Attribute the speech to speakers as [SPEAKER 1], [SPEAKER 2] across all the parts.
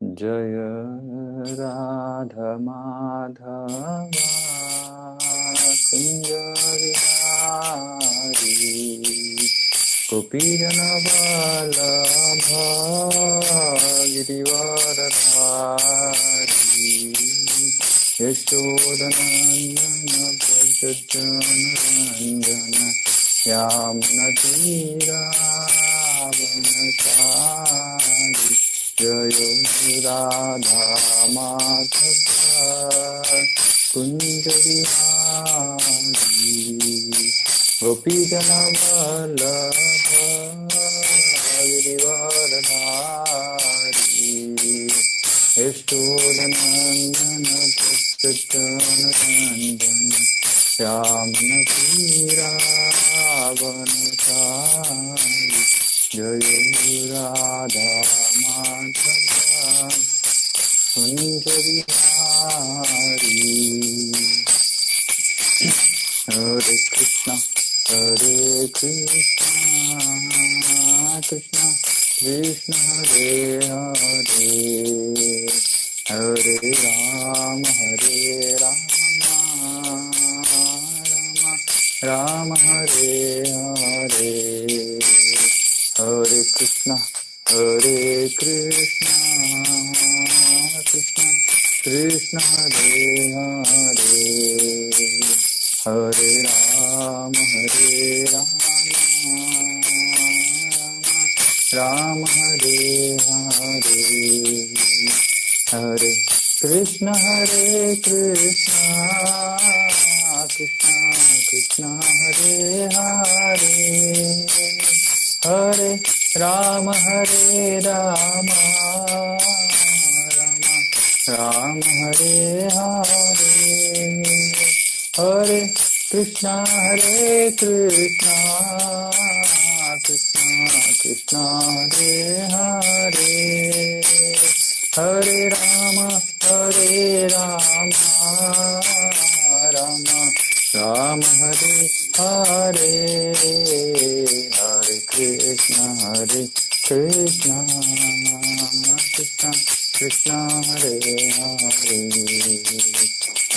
[SPEAKER 1] जय राधा माधव कुंज विहारी गोपीजन वल्लभ गिरिवरधारी यशोदनंदन व्रजजनरंजन यामुनतीरावनचारि जय राधा माधव कुंज विहारी गोपीजन वल्लभ गिरिवरधारी यशोदनंदन व्रजजनरंजन श्यामनतीरावनचारि जय राधा माधव कुंज विहारी हरे कृष्णा कृष्णा कृष्ण हरे हरे हरे राम राम हरे हरे हरे कृष्णा कृष्ण कृष्ण हरे हरे हरे राम राम हरे हरे हरे कृष्ण कृष्ण कृष्ण हरे हरे हरे राम राम हरे हरे हरे कृष्ण कृष्ण कृष्ण हरे हरे हरे राम राम हरे हरे हरे कृष्ण कृष्ण कृष्ण हरे हरे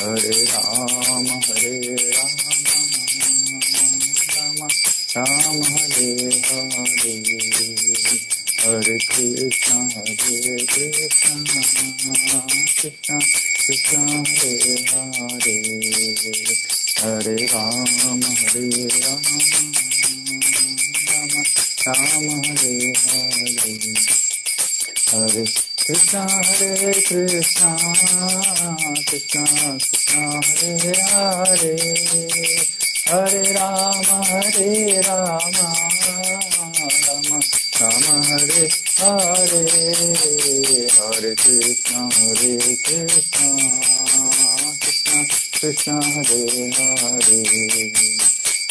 [SPEAKER 1] हरे राम राम हरे हरे हरे कृष्ण कृष्ण कृष्ण हरे हरे हरे राम राम हरे हरे हरे कृष्ण कृष्ण कृष्ण हरे हरे हरे राम राम हरे हरे हरे कृष्ण कृष्ण हरे हरे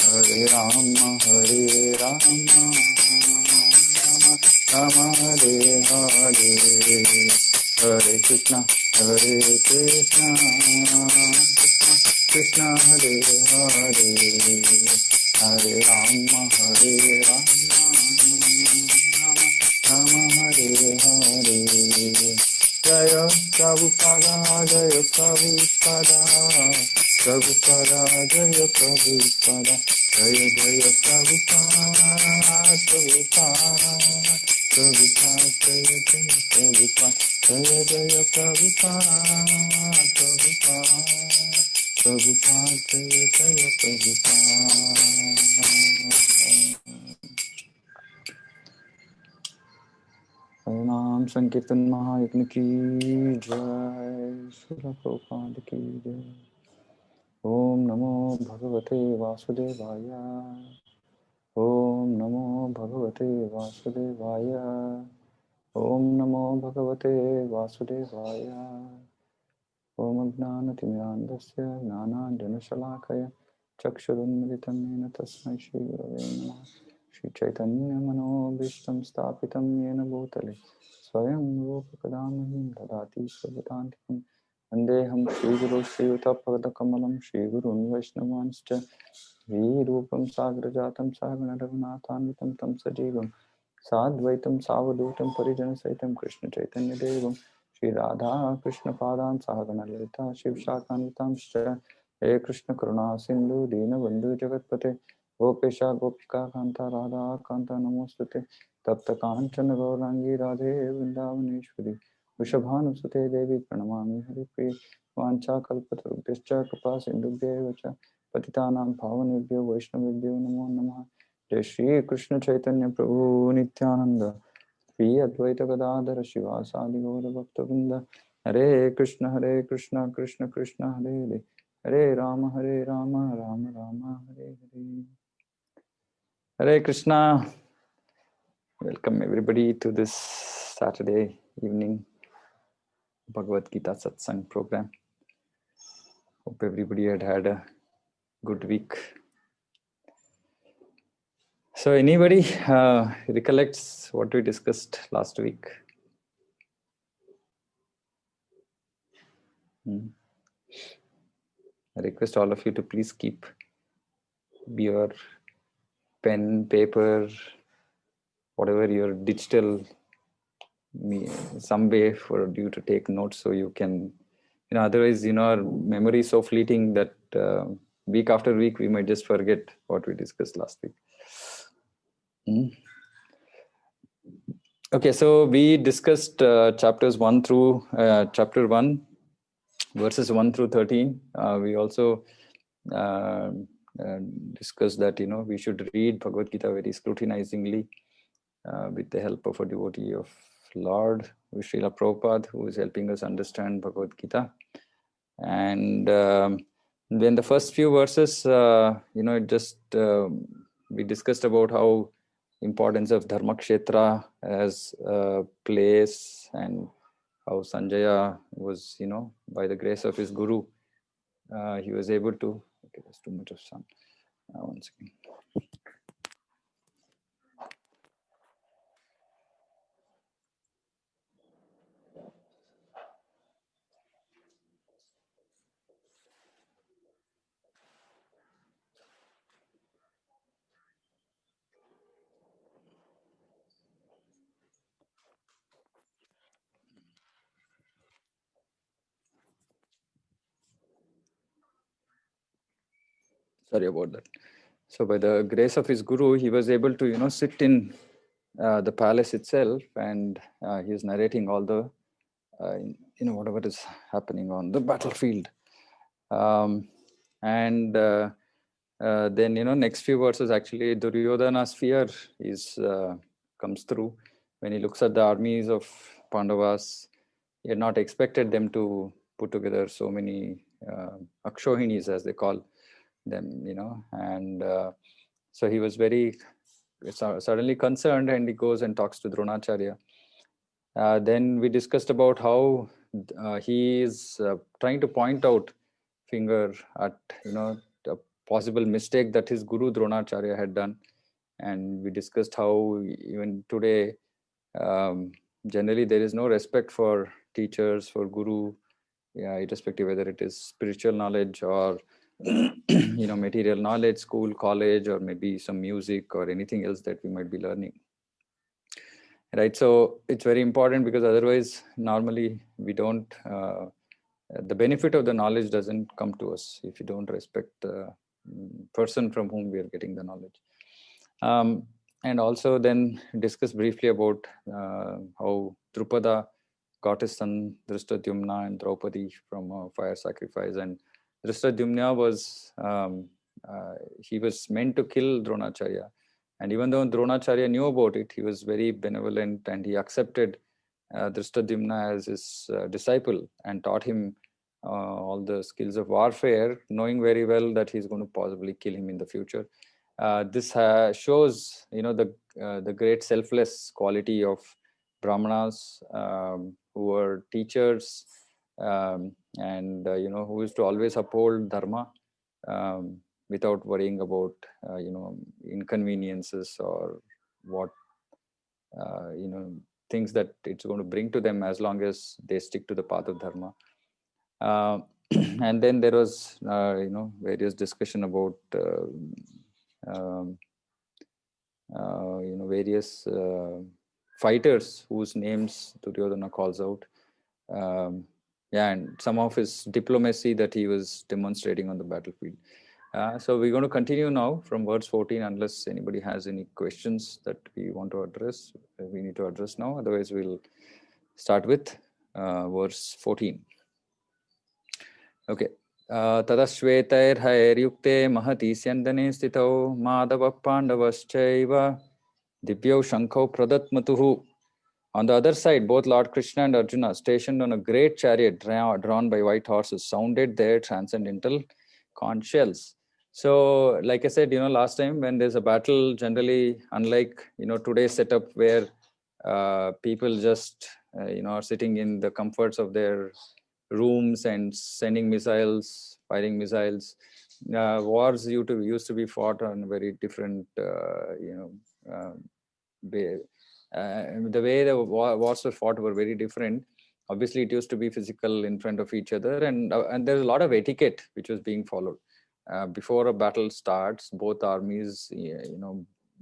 [SPEAKER 1] हरे राम राम हरे हरे हरे कृष्ण कृष्ण हरे हरे हरे राम राम हरे हरे जय प्रभुपादा जय प्रभुपादा प्रभुपादा जय प्रभुपादा जय जय प्रभुपादा प्रभुपाद जय जय प्रभुपाद जय जय प्रभुपाद जय जय प्रभुपाद नाम संकीर्तन महायज्ञ की जय श्रील प्रभुपाद की जय। ओम नमो भगवते वासुदेवाय ओम नमो भगवते वासुदेवाय ओम नमो भगवते वासुदेवाय ओम ज्ञानतिमिरान्धस्य ज्ञानाञ्जनशलाकया चक्षुरुन्मिलितं येन तस्मै श्रीगुरवे नमः। श्रीचैतन्यमनोभीष्टं स्थापितं येन भूतले स्वयं रूपकदा मह्यं ददाति स्वपदान्तिकं वन्देऽहं श्रीगुरो श्रीयुतपदकमलं श्रीगुरून् वैष्णवांश्च श्रीरूपं साग्रजातं सहगण रघुनाथान्वितं तं सजीवं Sadvaitam Savadutam Parijana Saitam Krishna Chaitanya Devam Shri Radha Krishna Padan Sahagana Lalita Shiv Shakanvitam Shra He Krishna Karuna Sindhu Dina Bandhu Jagatpate Gopesha Gopika Kanta Radha Kanta Namostute Tapta Kanchana Gaurangi Radhe Vrindavaneshwari Vrishabhanusute Devi Pranamami Hari Priya Vancha Kalpatarubhyascha Kripa Sindhubhya Vacha Patitanam Bhavanebhyo Vaishnavebhyo Namo Namaha Jai Shri Krishna Chaitanya Prabhu Nityananda Shri Advaita Gadadhara Shivasadi Gaura Bhakta Hare Krishna Krishna Krishna Hare Hare Hare Rama Rama Rama Hare Hare. Hare Krishna. Welcome everybody to this Saturday evening Bhagavad Gita Satsang program. Hope everybody had a good week. So anybody recollects what we discussed last week? I request all of you to please keep your pen, paper, whatever your digital, some way for you to take notes so you can, otherwise, our memory is so fleeting that week after week we might just forget what we discussed last week. Okay, so we discussed chapters 1 through chapter 1, verses 1 through 13. We also discussed that we should read Bhagavad Gita very scrutinizingly with the help of a devotee of Lord Srila Prabhupada, who is helping us understand Bhagavad Gita. And then the first few verses, we discussed about how importance of Dharmakshetra as a place, and how Sanjaya was, by the grace of his guru, he was able to. Okay, there's too much of sun. One second. Sorry about that. So by the grace of his guru, he was able to, sit in the palace itself, and he is narrating all the, whatever is happening on the battlefield. And then, next few verses, actually, Duryodhana's fear comes through when he looks at the armies of Pandavas. He had not expected them to put together so many Akshohinis, as they call them, and so he was very suddenly concerned, and he goes and talks to Dronacharya. Then we discussed about how he is trying to point out finger at a possible mistake that his guru Dronacharya had done. And we discussed how even today generally there is no respect for teachers, for guru, irrespective whether it is spiritual knowledge or material knowledge, school, college, or maybe some music or anything else that we might be learning. Right, so it's very important, because otherwise normally we don't, the benefit of the knowledge doesn't come to us if you don't respect the person from whom we are getting the knowledge. And also then discuss briefly about how Drupada got his son Drishtadyumna and Draupadi from a fire sacrifice. And Drishtadyumna was, he was meant to kill Dronacharya. And even though Dronacharya knew about it, he was very benevolent, and he accepted Drishtadyumna as his disciple and taught him all the skills of warfare, knowing very well that he's going to possibly kill him in the future. This shows, the great selfless quality of Brahmanas, who were teachers, and who used to always uphold dharma without worrying about inconveniences or what things that it's going to bring to them, as long as they stick to the path of dharma. And then there was various discussion about various fighters whose names Duryodhana calls out. And some of his diplomacy that he was demonstrating on the battlefield. So we're going to continue now from verse 14, unless anybody has any questions that we want to address. We need to address now. Otherwise, we'll start with verse 14. Okay. ततश्वेतैर्हयैर्युक्ते महति स्यन्दने स्थितौ माधवः पाण्डवश्चैव दिव्यौ शङ्खौ प्रदत्मतुः. On the other side, both Lord Krishna and Arjuna, stationed on a great chariot drawn by white horses, sounded their transcendental conch shells. So, like I said, last time when there's a battle, generally, unlike, today's setup where people just, are sitting in the comforts of their rooms and sending missiles, firing missiles, wars used to be fought on very different, way. The way the wars were fought were very different. Obviously, it used to be physical in front of each other, and there's a lot of etiquette which was being followed. Before a battle starts, both armies,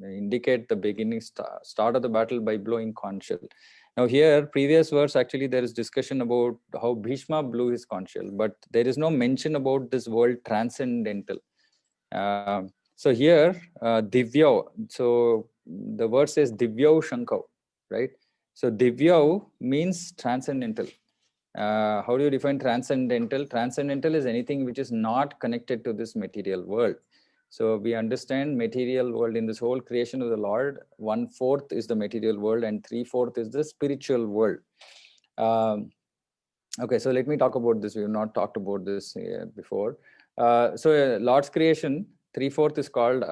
[SPEAKER 1] indicate the beginning start of the battle by blowing conch shell. Now here, previous verse, actually there is discussion about how Bhishma blew his conch shell, but there is no mention about this word transcendental. So here, Divyo, so the word says Divyo Shankau, right? So Divyo means transcendental. How do you define transcendental? Transcendental is anything which is not connected to this material world. So we understand material world in this whole creation of the Lord, 1/4 is the material world and 3/4 is the spiritual world. Okay, so let me talk about this. We have not talked about this before. So Lord's creation, 3/4 is called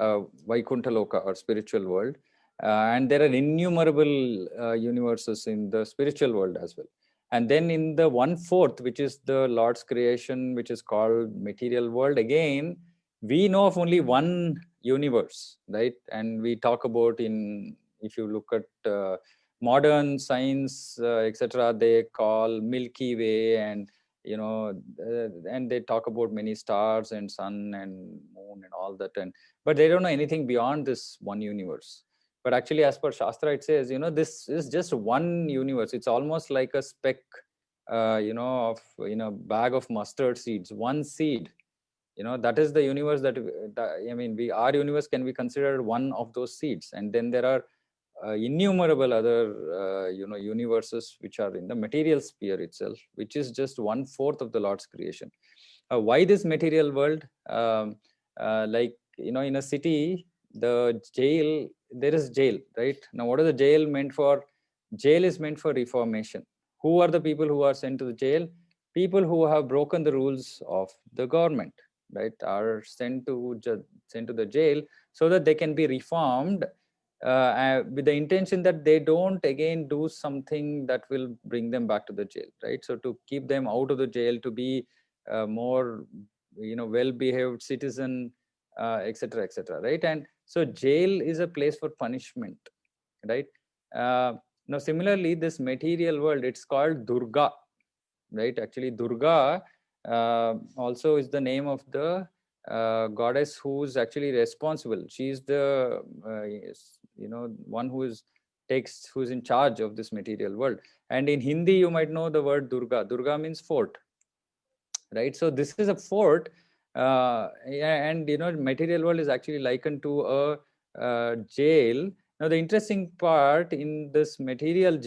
[SPEAKER 1] Vaikuntha Loka or spiritual world. And there are innumerable universes in the spiritual world as well. And then in the 1/4, which is the Lord's creation, which is called material world, again, we know of only one universe, right? And we talk about if you look at modern science, etc., they call Milky Way, and and they talk about many stars and sun and moon and all that, but they don't know anything beyond this one universe. But actually, as per Shastra, it says, this is just one universe. It's almost like a speck, of bag of mustard seeds, one seed. That is the universe our universe can be considered one of those seeds. And then there are innumerable other universes which are in the material sphere itself, which is just 1/4 of the Lord's creation. Why this material world? In a city, the jail, there is jail, right? Now, what is the jail meant for? Jail is meant for reformation. Who are the people who are sent to the jail? People who have broken the rules of the government, right, are sent to the jail so that they can be reformed, with the intention that they don't again do something that will bring them back to the jail, right? So to keep them out of the jail, to be more well-behaved citizen, etc., etc., right? And so jail is a place for punishment, right? Now similarly, this material world, it's called Durga, right? Actually, Durga also is the name of the goddess who's actually responsible. She's the one who's in charge of this material world. And in Hindi, you might know the word Durga. Durga means fort, right? So this is a fort, and material world is actually likened to a jail. Now the interesting part in this material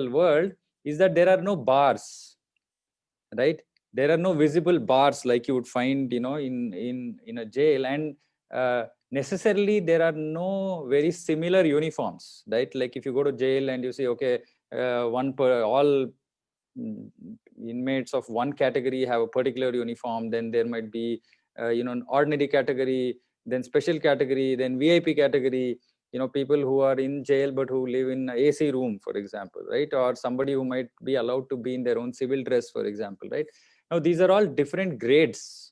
[SPEAKER 1] world, is that there are no bars, right? There are no visible bars like you would find in a jail, and necessarily there are no very similar uniforms, right? Like if you go to jail and you say, okay, all inmates of one category have a particular uniform, then there might be an ordinary category, then special category, then VIP category, people who are in jail but who live in an AC room, for example, right? Or somebody who might be allowed to be in their own civil dress, for example, right? Now these are all different grades.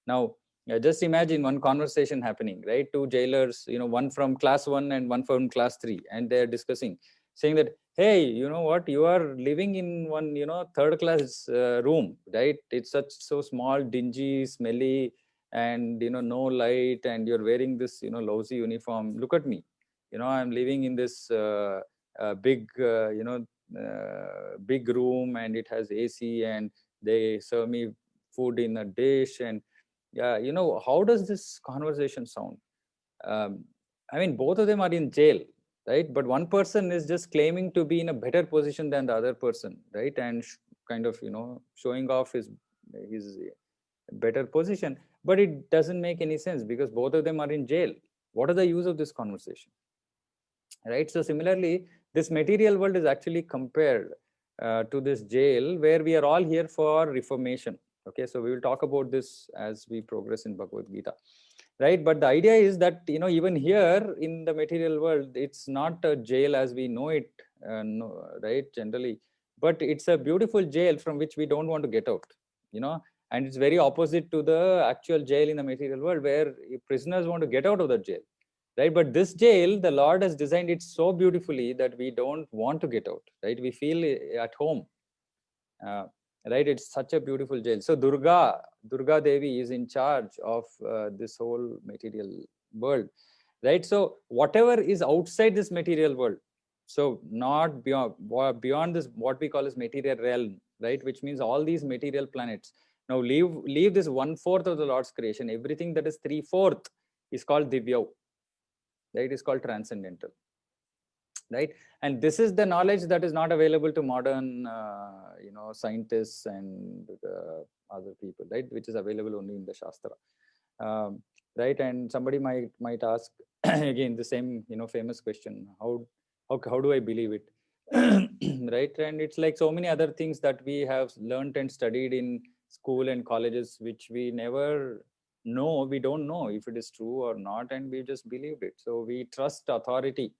[SPEAKER 1] Now just imagine one conversation happening, right? Two jailers, one from class 1 and one from class 3, and they're discussing, saying that, hey, you know what, you are living in one third class room, right? It's so small, dingy, smelly, and no light, and you're wearing this lousy uniform. Look at me, I'm living in this big, big room, and it has AC, and they serve me food in a dish. And yeah, how does this conversation sound? I mean, both of them are in jail, right? But one person is just claiming to be in a better position than the other person, right? And kind of, showing off his better position. But it doesn't make any sense because both of them are in jail. What are the use of this conversation, right? So similarly, this material world is actually compared to this jail where we are all here for reformation. Okay, so we will talk about this as we progress in Bhagavad Gita, right? But the idea is that even here in the material world, it's not a jail as we know it, no, right, generally, but it's a beautiful jail from which we don't want to get out, and it's very opposite to the actual jail in the material world where prisoners want to get out of the jail, right? But this jail, the Lord has designed it so beautifully that we don't want to get out, right? We feel at home, uh, right? It's such a beautiful jail. So Durga Devi is in charge of this whole material world, right? So whatever is outside this material world, so not beyond this, what we call as material realm, right? Which means all these material planets. Now leave this 1/4 of the Lord's creation. Everything that is 3/4 is called Divya, right? It's called transcendental, right? And this is the knowledge that is not available to modern scientists and other people, right? Which is available only in the Shastra, right? And somebody might ask again the same famous question: how do I believe it? Right? And it's like so many other things that we have learned and studied in school and colleges, which we never know. We don't know if it is true or not, and we just believed it. So we trust authority,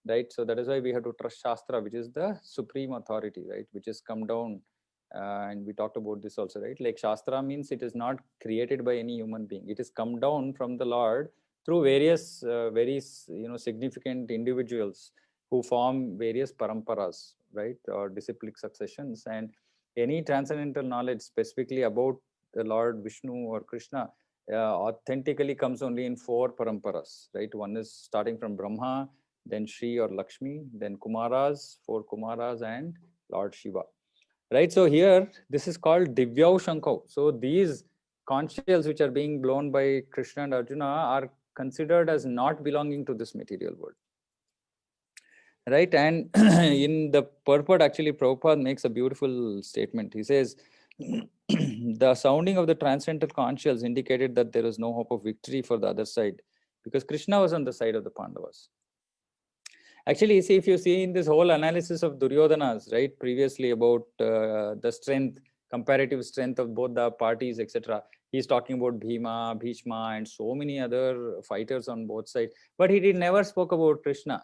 [SPEAKER 1] right? So that is why we have to trust Shastra, which is the supreme authority, right? Which has come down, and we talked about this also, right? Like Shastra means it is not created by any human being. It has come down from the Lord through various, very significant individuals who form various paramparas, right, or disciplic successions. And any transcendental knowledge specifically about the Lord Vishnu or Krishna authentically comes only in 4 paramparas, right? One is starting from Brahma, then Shri or Lakshmi, then Kumaras, 4 Kumaras, and Lord Shiva, right? So here, this is called Divyau Shankau. So these conch shells which are being blown by Krishna and Arjuna are considered as not belonging to this material world, right? And in the purport, actually, Prabhupada makes a beautiful statement. He says, the sounding of the transcendental conch shells indicated that there was no hope of victory for the other side because Krishna was on the side of the Pandavas. Actually, see, if you see in this whole analysis of Duryodhana's, right, previously about the strength, comparative strength of both the parties, etc., he's talking about Bhima, Bhishma, and so many other fighters on both sides. But he never spoke about Krishna,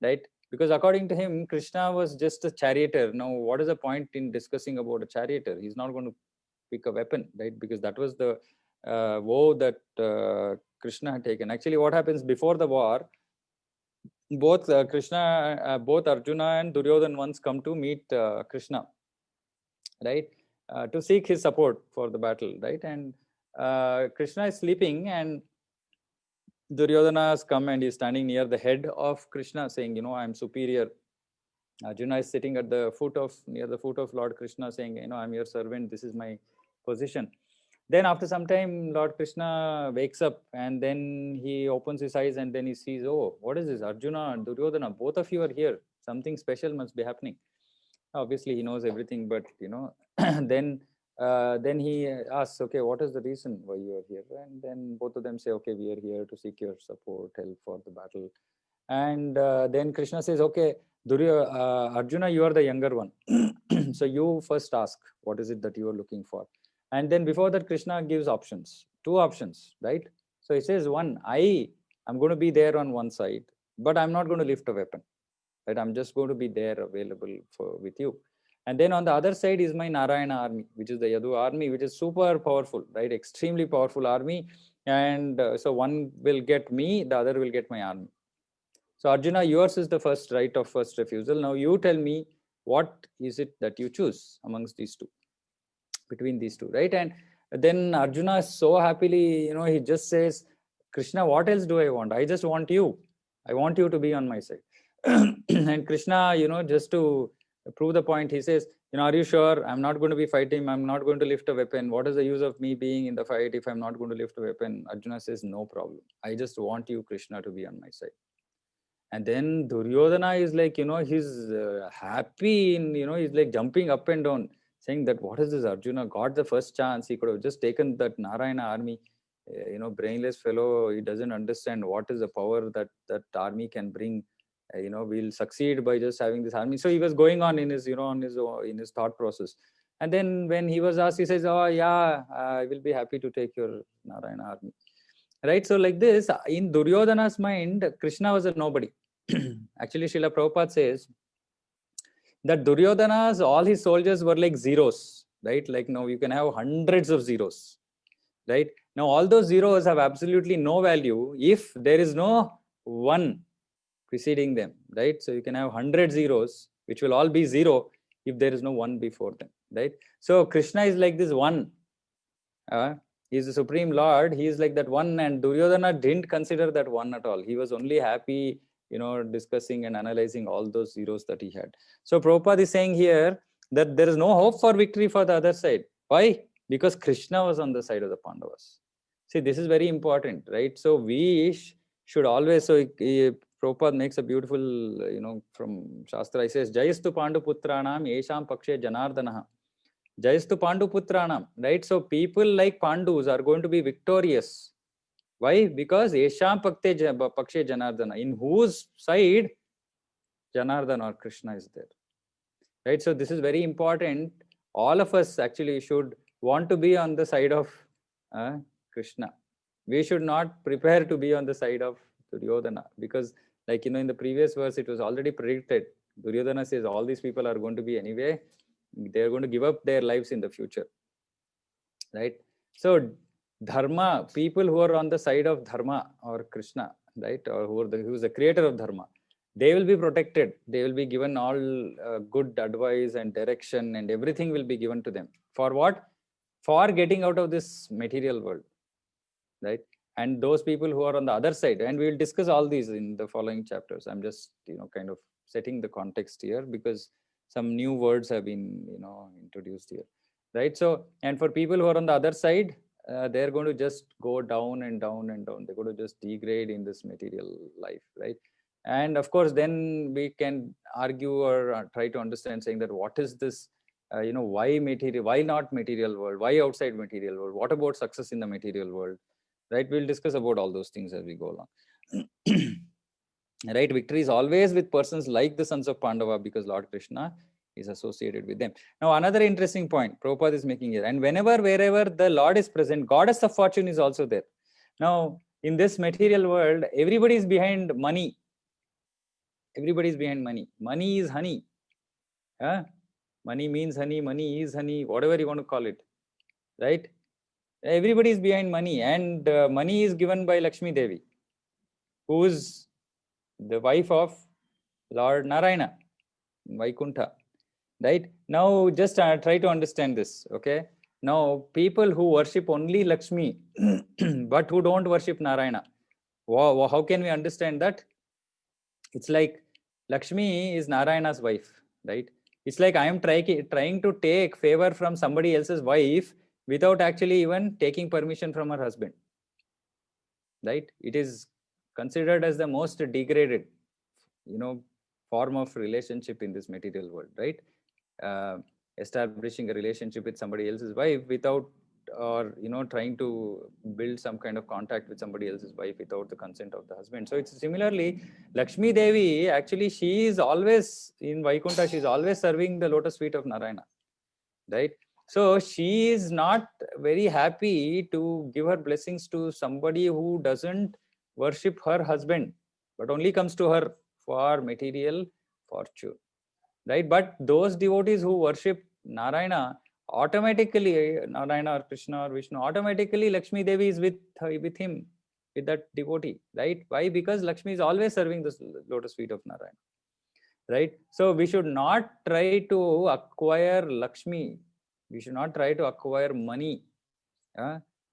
[SPEAKER 1] right? Because according to him, Krishna was just a charioteer. Now, what is the point in discussing about a charioteer? He's not going to pick a weapon, right? Because that was the vow that Krishna had taken. Actually, what happens before the war, both both Arjuna and Duryodhan once come to meet Krishna, right, to seek his support for the battle, right? And Krishna is sleeping, and Duryodhana has come and he's standing near the head of Krishna, saying, I'm superior. Arjuna is sitting at the near the foot of Lord Krishna, saying, I'm your servant. This is my position. Then after some time, Lord Krishna wakes up and then he opens his eyes and then he sees, oh, what is this? Arjuna and Duryodhana, both of you are here. Something special must be happening. Obviously, he knows everything, but then he asks, okay, what is the reason why you are here? And then both of them say, okay, we are here to seek your support, help for the battle. And then Krishna says, okay, Arjuna, you are the younger one. So you first ask, what is it that you are looking for? And then before that, Krishna gives options, 2 options, right? So he says, one, I'm going to be there on one side, but I'm not going to lift a weapon, right? I'm just going to be there available with you. And then on the other side is my Narayana army, which is the Yadu army, which is super powerful, right? Extremely powerful army. And so one will get me, the other will get my army. So Arjuna, yours is the first right of first refusal. Now you tell me, what is it that you choose amongst these two, between these two, right? And then Arjuna so happily, he just says, Krishna, what else do I want? I just want you. I want you to be on my side. And Krishna, just to prove the point, he says, are you sure? I'm not going to be fighting. I'm not going to lift a weapon. What is the use of me being in the fight if I'm not going to lift a weapon? Arjuna says, no problem. I just want you, Krishna, to be on my side. And then Duryodhana is like, he's happy in, he's like jumping up and down, saying that what is this? Arjuna got the first chance. He could have just taken that Narayana army. Brainless fellow. He doesn't understand what is the power that army can bring. We'll succeed by just having this army. So he was going on in his, in his thought process. And then when he was asked, he says, oh yeah, I will be happy to take your Narayana army. Right? So like this, in Duryodhana's mind, Krishna was a nobody. Actually, Srila Prabhupada says that Duryodhana's, all his soldiers were like zeros, right? Like now you can have hundreds of zeros, right? Now all those zeros have absolutely no value if there is no one preceding them, right? So you can have 100 zeros, which will all be zero if there is no one before them, right? So Krishna is like this one. He is the Supreme Lord. He is like that one, and Duryodhana didn't consider that one at all. He was only happy, discussing and analyzing all those zeros that he had. So Prabhupada is saying here that there is no hope for victory for the other side. Why? Because Krishna was on the side of the Pandavas. See, this is very important, right? So we should always, Prabhupada makes a beautiful, from Shastra, he says, Jayastu Pandu Putranam Yesham Pakshe Janardanaha. Jayastu Pandu Putranam, right? So people like Pandus are going to be victorious. Why? Because Yesham Pakshe Janardana, in whose side Janardana or Krishna is there. Right? So this is very important. All of us actually should want to be on the side of Krishna. We should not prepare to be on the side of Duryodhana, because like, in the previous verse, it was already predicted. Duryodhana says all these people are going to be anyway, they are going to give up their lives in the future, right? So dharma, people who are on the side of dharma or Krishna, right, or who is the creator of dharma, they will be protected. They will be given all good advice and direction, and everything will be given to them. For what? For getting out of this material world, right? And those people who are on the other side, and we will discuss all these in the following chapters. I'm just kind of setting the context here, because some new words have been introduced here, right? So, and for people who are on the other side, they're going to just go down and down and down. They're going to just degrade in this material life, right? And of course, then we can argue or try to understand, saying that what is this, why material, why not material world, why outside material world, what about success in the material world, right? We'll discuss about all those things as we go along. Right? Victory is always with persons like the sons of Pandava, because Lord Krishna is associated with them. Now, another interesting point Prabhupada is making here, and wherever the Lord is present, goddess of fortune is also there. Now, in this material world, everybody is behind money. Everybody is behind money. Money is honey. Money means honey, money is honey, whatever you want to call it, right? Everybody is behind money, and money is given by Lakshmi Devi, who is the wife of Lord Narayana, Vaikuntha, right? Now, just try to understand this, okay? Now, people who worship only Lakshmi, but who don't worship Narayana, how can we understand that? It's like Lakshmi is Narayana's wife, right? It's like I am trying to take favor from somebody else's wife without actually even taking permission from her husband, right? It is considered as the most degraded, form of relationship in this material world, right? Establishing a relationship with somebody else's wife without, or trying to build some kind of contact with somebody else's wife without the consent of the husband. So it's similarly, Lakshmi Devi, actually she is always in Vaikuntha, she is always serving the lotus feet of Narayana, right? So she is not very happy to give her blessings to somebody who doesn't worship her husband, but only comes to her for material fortune, right? But those devotees who worship Narayana, automatically, Narayana or Krishna or Vishnu, automatically Lakshmi Devi is with him, with that devotee, right? Why? Because Lakshmi is always serving the lotus feet of Narayana, right? So we should not try to acquire Lakshmi. We should not try to acquire money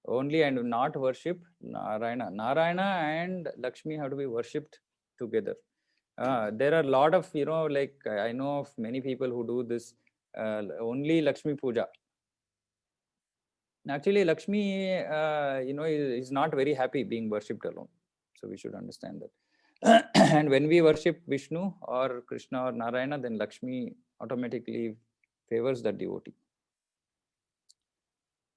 [SPEAKER 1] only, and not worship Narayana. Narayana and Lakshmi have to be worshipped together. There are a lot of, like I know of many people who do this only Lakshmi Puja. Actually, Lakshmi, is not very happy being worshipped alone. So we should understand that. And when we worship Vishnu or Krishna or Narayana, then Lakshmi automatically favors that devotee.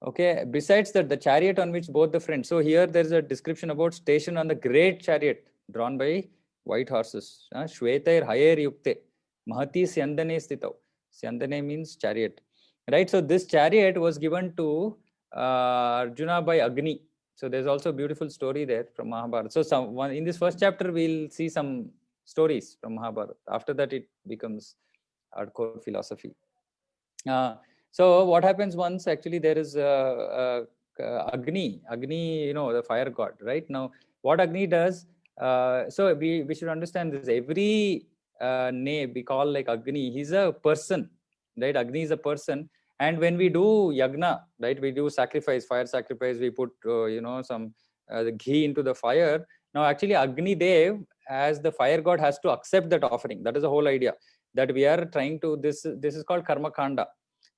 [SPEAKER 1] Okay, besides that, the chariot on which both the friends, so here there's a description about station on the great chariot drawn by white horses. Shvetair hayer yukte, mahati syandane stitav. Syandane means chariot, right? So this chariot was given to Arjuna by Agni. So there's also a beautiful story there from Mahabharata. So in this first chapter, we'll see some stories from Mahabharata. After that, it becomes hardcore philosophy. So what happens once, actually, there is Agni, the fire god, right? Now, what Agni does, so we should understand this. Every name we call like Agni, he's a person, right? Agni is a person. And when we do yagna, right, we do sacrifice, fire sacrifice, we put, some the ghee into the fire. Now, actually, Agni Dev, as the fire god, has to accept that offering. That is the whole idea, that we are trying to, this is called Karma Kanda.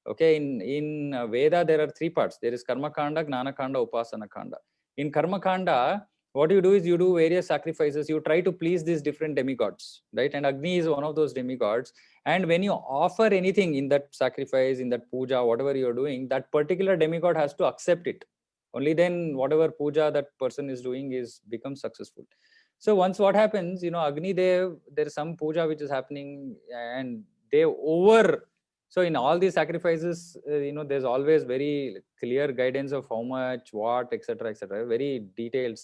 [SPEAKER 1] Okay, in Veda, there are three parts. There is Karma Kanda, Gnana Kanda, Upasana Kanda. In Karma Kanda, what you do is you do various sacrifices. You try to please these different demigods, right? And Agni is one of those demigods. And when you offer anything in that sacrifice, in that puja, whatever you're doing, that particular demigod has to accept it. Only then whatever puja that person is doing becomes successful. So once what happens, Agni Dev, there is some puja which is happening, and they so in all these sacrifices, there's always very clear guidance of how much, what, etc., etc. Very detailed,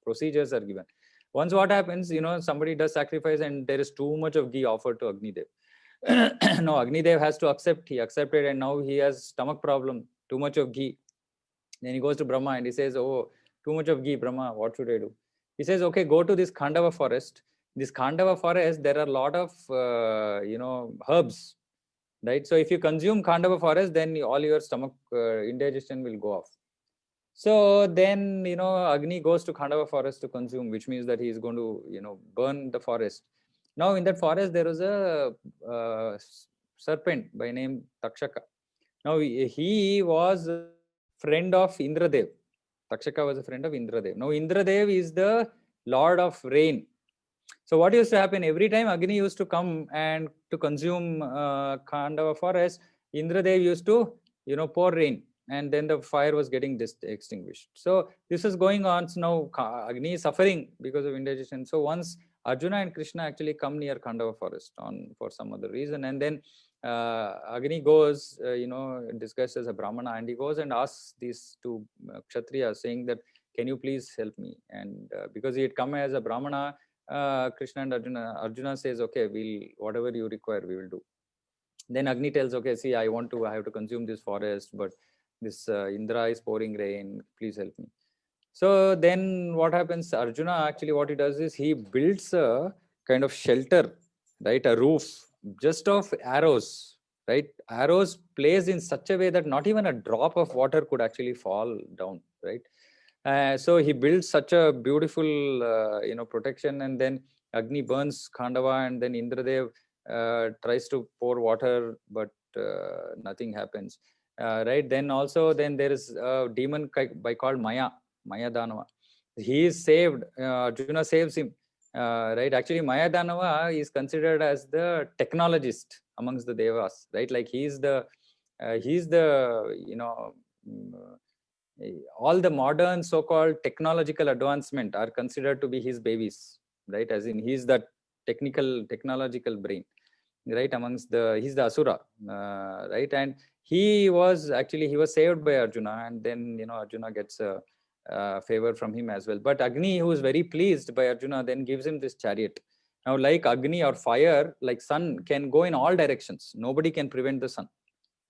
[SPEAKER 1] procedures are given. Once what happens, somebody does sacrifice and there is too much of ghee offered to Agni Dev. No, Agni Dev has to accept. He accepted, and now he has stomach problem, too much of ghee. Then he goes to Brahma and he says, "Oh, too much of ghee, Brahma. What should I do?" He says, "Okay, go to this Khandava forest. This Khandava forest, there are a lot of, herbs." Right, so if you consume Khandava forest, then all your stomach indigestion will go off. So then Agni goes to Khandava forest to consume, which means that he is going to burn the forest. Now in that forest there was a serpent by name Takshaka. Now he was a friend of Indradev. Takshaka was a friend of Indradev. Now Indradev is the lord of rain. So what used to happen, every time Agni used to come and to consume Khandava forest, Indradev used to, pour rain, and then the fire was getting extinguished. So this is going on. So now Agni is suffering because of indigestion. So once Arjuna and Krishna actually come near Khandava forest for some other reason, and then Agni goes, disguised as a Brahmana, and he goes and asks these two Kshatriyas, saying that, "Can you please help me?" And because he had come as a Brahmana, Krishna and Arjuna says, "Okay, whatever you require, we will do." Then Agni tells, "Okay, see, I have to consume this forest, but this Indra is pouring rain. Please help me." So then what happens? Arjuna actually what he does is he builds a kind of shelter, right? A roof just of arrows, right? Arrows placed in such a way that not even a drop of water could actually fall down, right? So he builds such a beautiful, protection, and then Agni burns Khandava, and then Indradev tries to pour water, but nothing happens. Right? Then there is a demon called Maya Danava. He is saved. Arjuna saves him. Right? Actually, Maya Danava is considered as the technologist amongst the devas. Right? Like he's the all the modern so-called technological advancement are considered to be his babies, right? As in he's that technological brain, right? He's the Asura, right? And he was saved by Arjuna, and then Arjuna gets a favor from him as well. But Agni, who is very pleased by Arjuna, then gives him this chariot. Now, like Agni or fire, like sun can go in all directions. Nobody can prevent the sun,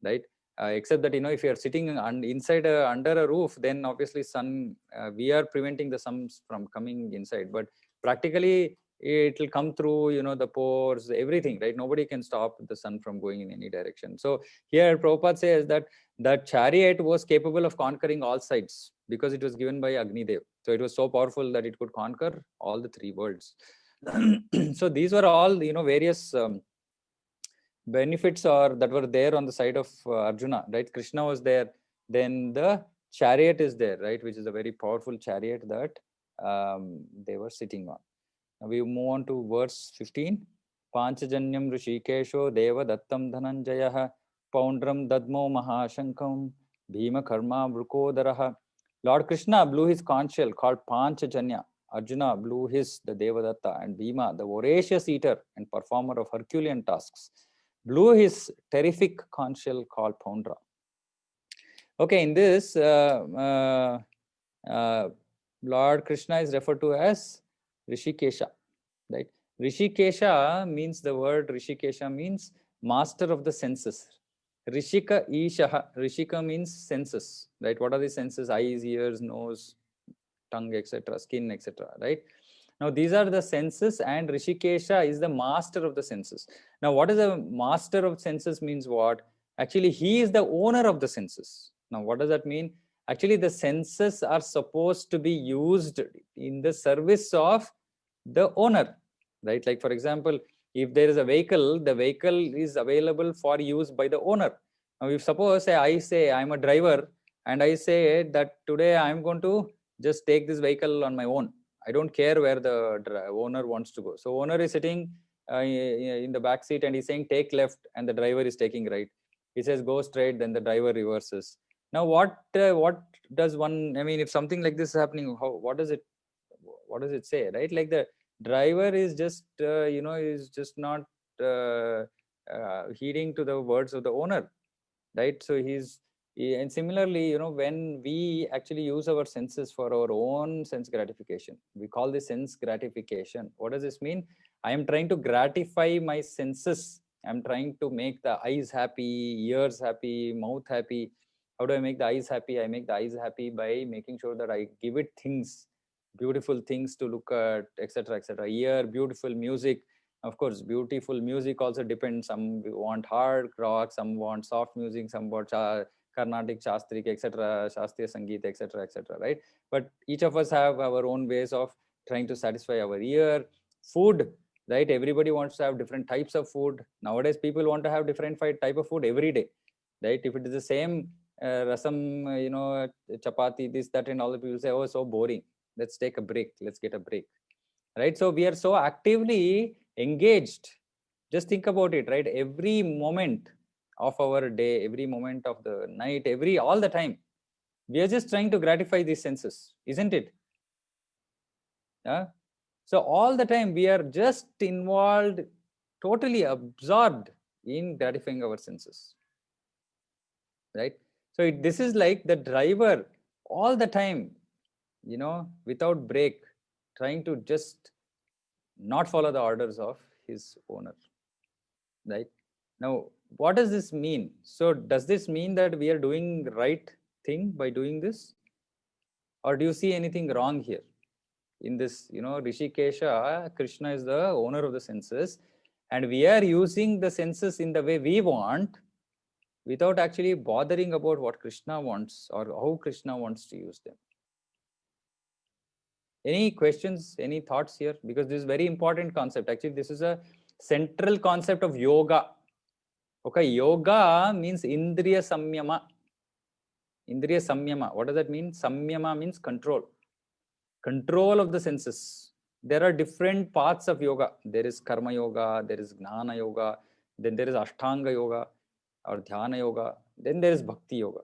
[SPEAKER 1] right? Except that if you are sitting inside under a roof, then obviously sun, we are preventing the sun from coming inside, but practically it will come through the pores, everything, right? Nobody can stop the sun from going in any direction. So here Prabhupada says that the chariot was capable of conquering all sides, because it was given by Agni Dev. So it was so powerful that it could conquer all the three worlds. So these were all, various benefits that were there on the side of Arjuna, right? Krishna was there. Then the chariot is there, right? Which is a very powerful chariot that they were sitting on. Now we move on to verse 15. Panchajanyam Rishikesho Deva Dattam Dhananjayah Poundram Dadmo Mahashankam Bhima Karma Vrukodaraha. Lord Krishna blew his conch shell called Panchajanya. Arjuna blew the Devadatta, and Bhima, the voracious eater and performer of Herculean tasks, blew his terrific conch shell called Poundra. Okay, in this, Lord Krishna is referred to as Rishikesha, right? Rishikesha means, the word Rishikesha means master of the senses. Rishika Ishaha. Rishika means senses, right? What are the senses? Eyes, ears, nose, tongue, etc., skin, etc., right? Now these are the senses, and Rishikesha is the master of the senses. Now what is a master of senses means what? Actually, he is the owner of the senses. Now what does that mean? Actually, the senses are supposed to be used in the service of the owner, right? Like for example, if there is a vehicle, the vehicle is available for use by the owner. Now if suppose I say I'm a driver and I say that today I'm going to just take this vehicle on my own. I don't care where the owner wants to go. So owner is sitting in the back seat and he's saying take left, and the driver is taking right. He says go straight, then the driver reverses. Now what does one, I mean, if something like this is happening, what does it say, right? Like the driver is just is just not heeding to the words of the owner, right? So and similarly, when we actually use our senses for our own sense gratification, we call this sense gratification. What does this mean? I am trying to gratify my senses. I'm trying to make the eyes happy, ears happy, mouth happy. How do I make the eyes happy? I make the eyes happy by making sure that I give it things, beautiful things to look at, etc., etc. Ear, beautiful music. Of course, beautiful music also depends. Some want hard rock, some want soft music, some want Carnatic, Shastrik, etc., Shastriya Sangeet, etc., etc., right? But each of us have our own ways of trying to satisfy our ear. Food, right? Everybody wants to have different types of food. Nowadays, people want to have different type of food every day, right? If it is the same rasam, chapati, this, that, and all the people say, oh, so boring. Let's take a break. Let's get a break, right? So we are so actively engaged. Just think about it, right? Every moment of our day, every moment of the night, all the time, we are just trying to gratify these senses, isn't it? So all the time we are just involved, totally absorbed in gratifying our senses, right? So this is like the driver all the time, without break, trying to just not follow the orders of his owner, right? Now what does this mean? So does this mean that we are doing right thing by doing this, or do you see anything wrong here in this? Rishikesha, Krishna is the owner of the senses, and we are using the senses in the way we want without actually bothering about what Krishna wants or how Krishna wants to use them. Any questions, any thoughts here? Because this is very important concept. Actually, this is a central concept of yoga. Okay, yoga means Indriya Samyama. Indriya Samyama. What does that mean? Samyama means control. Control of the senses. There are different paths of yoga. There is Karma Yoga, there is Gnana Yoga, then there is Ashtanga Yoga or Dhyana Yoga, then there is Bhakti Yoga.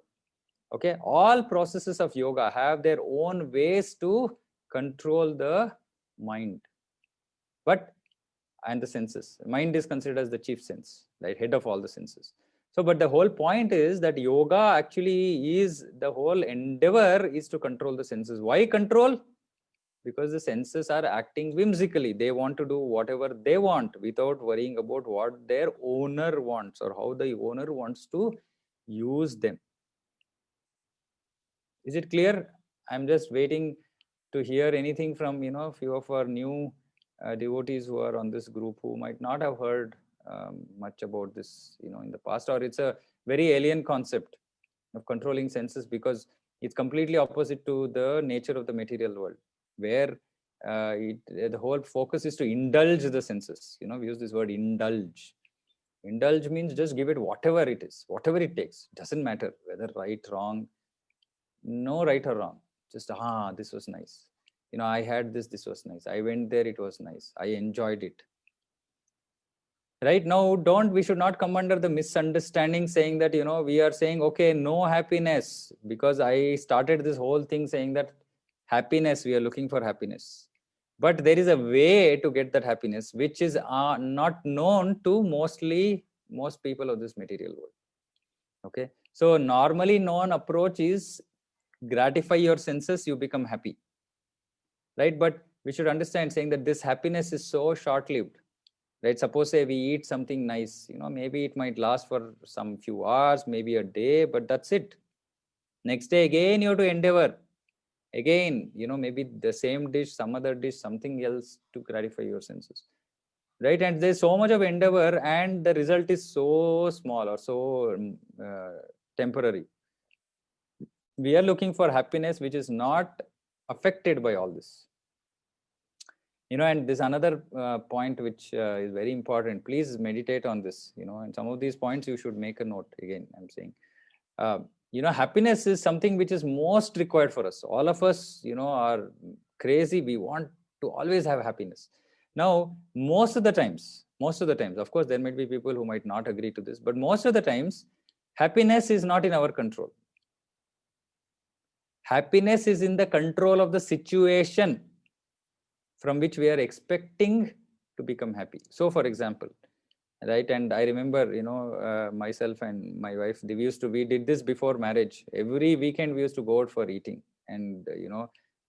[SPEAKER 1] Okay, all processes of yoga have their own ways to control the mind, and the senses. Mind is considered as the chief sense, right? Head of all the senses. So, but the whole point is that yoga actually is, the whole endeavor is to control the senses. Why control? Because the senses are acting whimsically. They want to do whatever they want without worrying about what their owner wants or how the owner wants to use them. Is it clear? I'm just waiting to hear anything from few of our new devotees who are on this group who might not have heard much about this in the past, or it's a very alien concept of controlling senses, because It's completely opposite to the nature of the material world, where the whole focus is to indulge the senses. We use this word indulge. Indulge means just give it whatever it is, whatever it takes. Doesn't matter whether right, wrong, no right or wrong. Just, this was nice. I had this was nice. I went there, it was nice. I enjoyed it. Right now, we should not come under the misunderstanding saying that, we are saying, okay, no happiness, because I started this whole thing saying that happiness, we are looking for happiness. But there is a way to get that happiness, which is not known to most people of this material world. Okay. So normally known approach is gratify your senses, you become happy. Right. But we should understand saying that this happiness is so short-lived. Right. Suppose say we eat something nice, maybe it might last for some few hours, maybe a day, but that's it. Next day again, you have to endeavor. Again, maybe the same dish, some other dish, something else to gratify your senses. Right. And there's so much of endeavor and the result is so small or so temporary. We are looking for happiness which is not affected by all this. And this another point which is very important. Please meditate on this. And some of these points you should make a note. Again, I'm saying, happiness is something which is most required for us. All of us, are crazy. We want to always have happiness. Now, most of the times, of course, there might be people who might not agree to this, but most of the times, happiness is not in our control. Happiness is in the control of the situation from which we are expecting to become happy. So, for example, right, and I remember, myself and my wife, we did this before marriage. Every weekend we used to go out for eating, and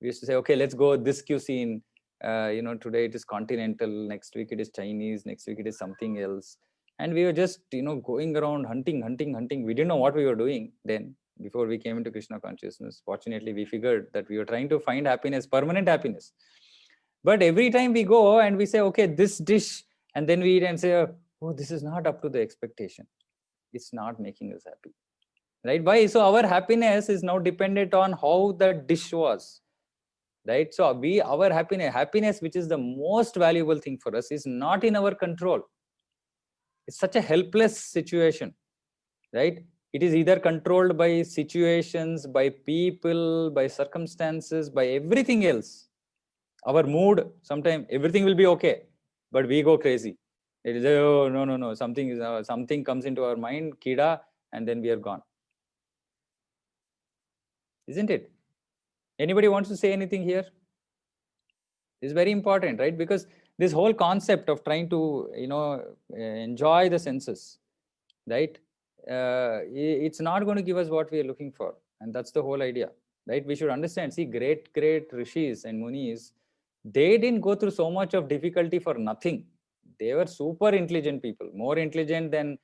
[SPEAKER 1] we used to say, okay, let's go this cuisine. Today it is continental, next week it is Chinese, next week it is something else, and we were just going around hunting. We didn't know what we were doing then. Before we came into Krishna consciousness, fortunately, we figured that we were trying to find happiness, permanent happiness. But every time we go and we say, okay, this dish, and then we eat and say, oh, this is not up to the expectation. It's not making us happy. Right? Why? So our happiness is now dependent on how the dish was. Right? So our happiness, which is the most valuable thing for us, is not in our control. It's such a helpless situation. Right? It is either controlled by situations, by people, by circumstances, by everything else. Our mood, sometimes everything will be okay, but we go crazy. It is, oh, no, something comes into our mind, kida, and then we are gone. Isn't it? Anybody wants to say anything here? It's very important, right? Because this whole concept of trying to, enjoy the senses, right? It's not going to give us what we are looking for. And that's the whole idea, right? We should understand, see, great rishis and munis, they didn't go through so much of difficulty for nothing. They were super intelligent people, more intelligent than,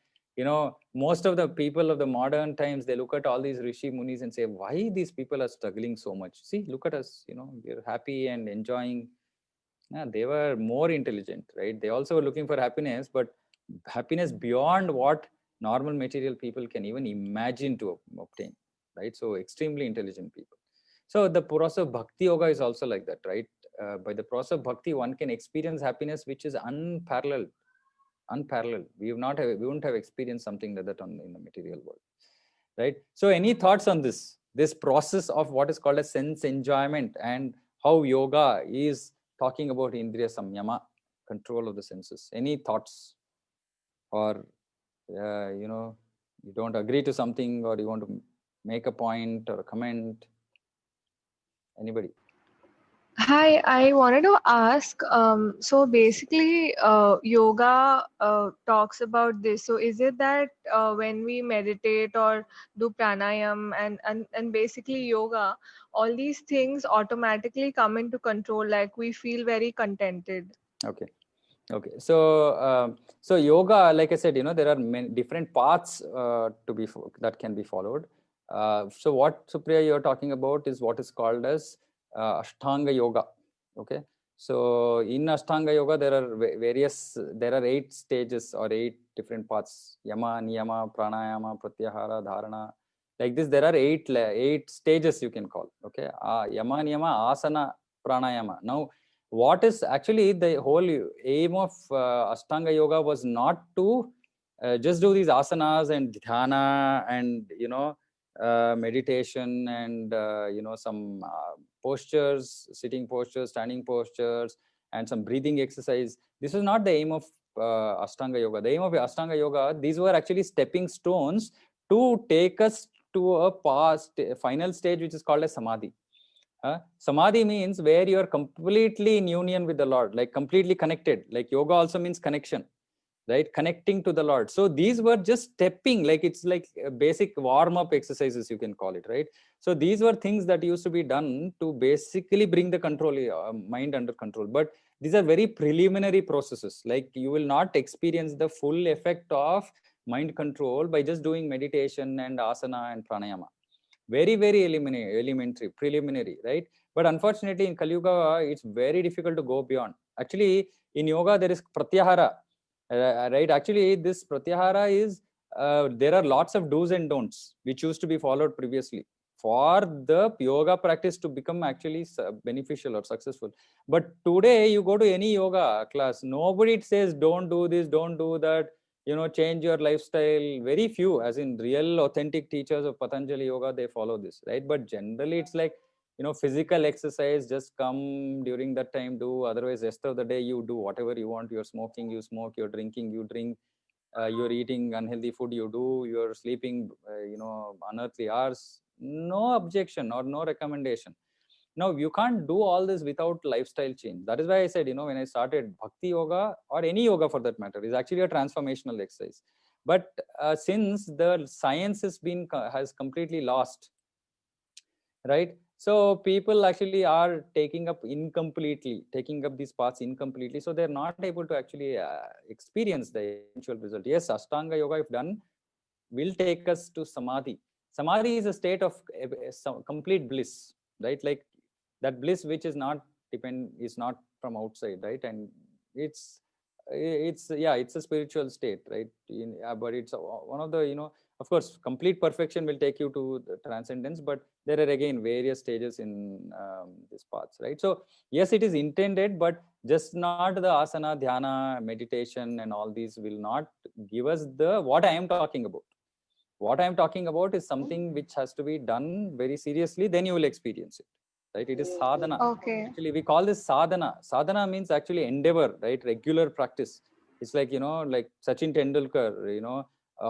[SPEAKER 1] most of the people of the modern times. They look at all these rishi munis and say, why these people are struggling so much? See, look at us, we're happy and enjoying. Yeah, they were more intelligent, right? They also were looking for happiness, but happiness beyond what normal material people can even imagine to obtain, right? So extremely intelligent people. So the process of bhakti yoga is also like that, right? By the process of bhakti, one can experience happiness which is unparalleled. We wouldn't have experienced something like that in the material world, right? So any thoughts on this process of what is called a sense enjoyment, and how yoga is talking about indriya samyama, control of the senses? Any thoughts? Or you don't agree to something, or you want to make a point or a comment? Anybody?
[SPEAKER 2] Hi, I wanted to ask, so basically, yoga talks about this. So is it that when we meditate or do pranayam and basically yoga, all these things automatically come into control, like we feel very contented?
[SPEAKER 1] Okay. So yoga, like I said, there are many different paths that can be followed. So what, Supriya, you're talking about is what is called as Ashtanga yoga. Okay. So in Ashtanga yoga, there are 8 stages or 8 different paths: yama, niyama, pranayama, pratyahara, dharana. Like this, there are eight stages you can call. Okay, yama, niyama, asana, pranayama. Now, what is actually the whole aim of Ashtanga Yoga was not to just do these asanas and dhyana and meditation and some postures, sitting postures, standing postures, and some breathing exercise. This is not the aim of Ashtanga Yoga. The aim of Ashtanga Yoga, these were actually stepping stones to take us to a final stage, which is called as samadhi. Samadhi means where you are completely in union with the Lord, like completely connected. Like yoga also means connection, right? Connecting to the Lord. So these were just stepping, like it's like basic warm-up exercises, you can call it, right? So these were things that used to be done to basically bring the control, mind under control. But these are very preliminary processes. Like you will not experience the full effect of mind control by just doing meditation and asana and pranayama. Very, very elementary, preliminary, right? But unfortunately in Kali Yuga, it's very difficult to go beyond. Actually, in yoga there is pratyahara, right? Actually, this pratyahara is there are lots of do's and don'ts which used to be followed previously for the yoga practice to become actually beneficial or successful. But today you go to any yoga class, nobody says don't do this, don't do that, change your lifestyle. Very few, as in real authentic teachers of Patanjali Yoga, they follow this, right? But generally it's like, physical exercise, just come during that time, do. Otherwise, rest of the day you do whatever you want. You're smoking, you smoke. You're drinking, you drink. You're eating unhealthy food, you do. You're sleeping unearthly hours. No objection or no recommendation. Now you can't do all this without lifestyle change. That is why I said, when I started, bhakti yoga or any yoga for that matter is actually a transformational exercise. But since the science has completely lost, right? So people actually are taking up these paths incompletely, so they're not able to actually experience the eventual result. Yes, Ashtanga Yoga, if done, will take us to samadhi. Samadhi is a state of complete bliss, right? Like that bliss which is not from outside, right? And it's it's a spiritual state, right? But it's one of the, of course, complete perfection will take you to the transcendence, but there are again various stages in this paths, right? So yes, it is intended, but just not the asana, dhyana, meditation and all these will not give us the what I am talking about. What I am talking about is something which has to be done very seriously, then you will experience it, right? It is sadhana.
[SPEAKER 2] Okay.
[SPEAKER 1] Actually, we call this sadhana. Sadhana means actually endeavor, right? Regular practice. It's like, like Sachin Tendulkar,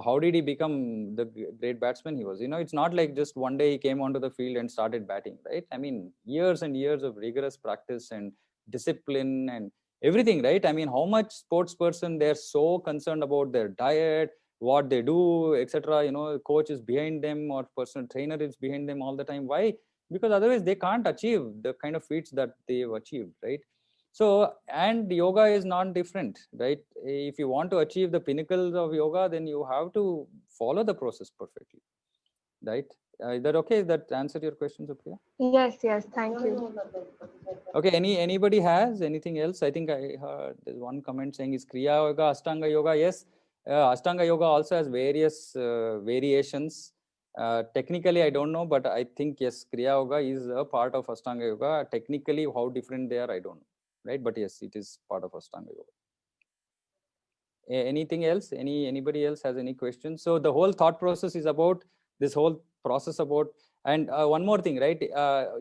[SPEAKER 1] how did he become the great batsman he was? It's not like just one day he came onto the field and started batting, right? I mean, years and years of rigorous practice and discipline and everything, right? I mean, how much sports person, they're so concerned about their diet, what they do, etc. Coach is behind them or personal trainer is behind them all the time. Why? Because otherwise they can't achieve the kind of feats that they've achieved, right? So, and yoga is not different, right? If you want to achieve the pinnacles of yoga, then you have to follow the process perfectly, right? Is that okay? That answer your question, Supriya?
[SPEAKER 2] Yes, thank you.
[SPEAKER 1] Okay, anybody has anything else? I think I heard there's one comment saying is Kriya Yoga, Ashtanga Yoga. Yes, Ashtanga Yoga also has various variations. Technically, I don't know, but I think yes, Kriya Yoga is a part of Ashtanga Yoga. Technically, how different they are, I don't know, right? But yes, it is part of Ashtanga Yoga. Anything else? Anybody else has any questions? So the whole thought process is about this whole process about, and one more thing, right?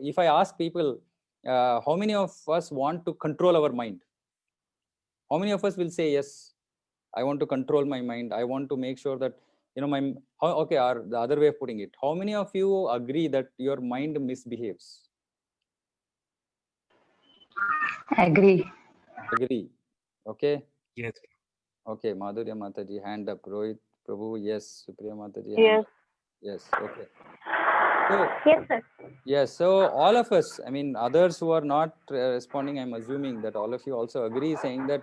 [SPEAKER 1] If I ask people, how many of us want to control our mind? How many of us will say yes, I want to control my mind, I want to make sure that okay, or the other way of putting it, how many of you agree that your mind misbehaves?
[SPEAKER 3] Agree.
[SPEAKER 1] Okay.
[SPEAKER 4] Yes.
[SPEAKER 1] Okay, Madhurya Mataji, hand up. Rohit Prabhu, yes. Supriya Mataji,
[SPEAKER 3] Yes.
[SPEAKER 1] hand up. Yes, okay. So,
[SPEAKER 3] Yes, sir.
[SPEAKER 1] yes, so all of us, I mean, others who are not responding, I'm assuming that all of you also agree, saying that,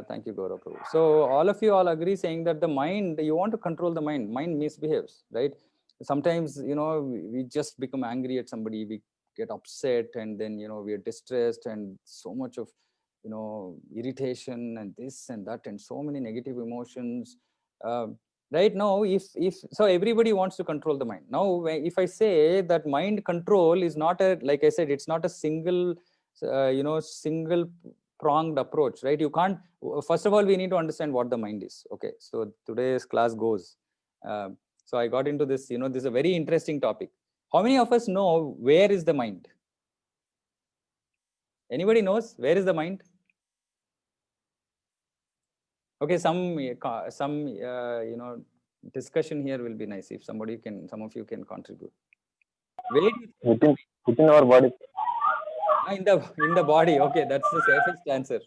[SPEAKER 1] thank you, Gaurav Prabhu. So all of you all agree saying that the mind, you want to control the mind misbehaves, right? Sometimes, we just become angry at somebody, we get upset, and then, we are distressed, and so much of, irritation and this and that, and so many negative emotions. right? Now, if so, everybody wants to control the mind. Now, if I say that mind control is not a, like I said, it's not a single, single pronged approach, right? You can't. First of all, we need to understand what the mind is. Okay, so today's class goes. So I got into this. This is a very interesting topic. How many of us know where is the mind? Anybody knows where is the mind? Okay, some discussion here will be nice if some of you can contribute. Where
[SPEAKER 4] within our body.
[SPEAKER 1] In the body. Okay, that's the safest answer.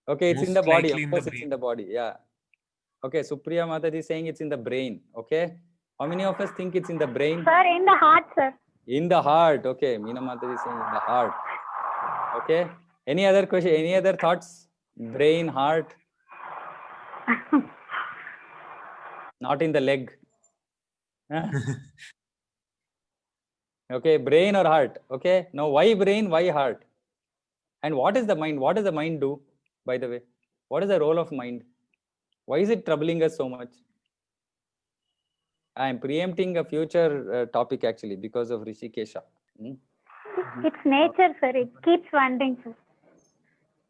[SPEAKER 1] Okay, it's in the body. Of course, it's in the body. Yeah. Okay, Supriya Mataji is saying it's in the brain. Okay, how many of us think it's in the brain?
[SPEAKER 3] Sir, in the heart, sir.
[SPEAKER 1] In the heart. Okay, Meena Mataji is saying in the heart. Okay. Any other question? Any other thoughts? Brain, heart. Not in the leg. Okay, brain or heart. Okay. Now, why brain? Why heart? And what is the mind? What does the mind do? By the way, what is the role of mind? Why is it troubling us so much? I am preempting a future topic actually because of Rishikesha.
[SPEAKER 3] It's nature, sir. It keeps wandering, sir.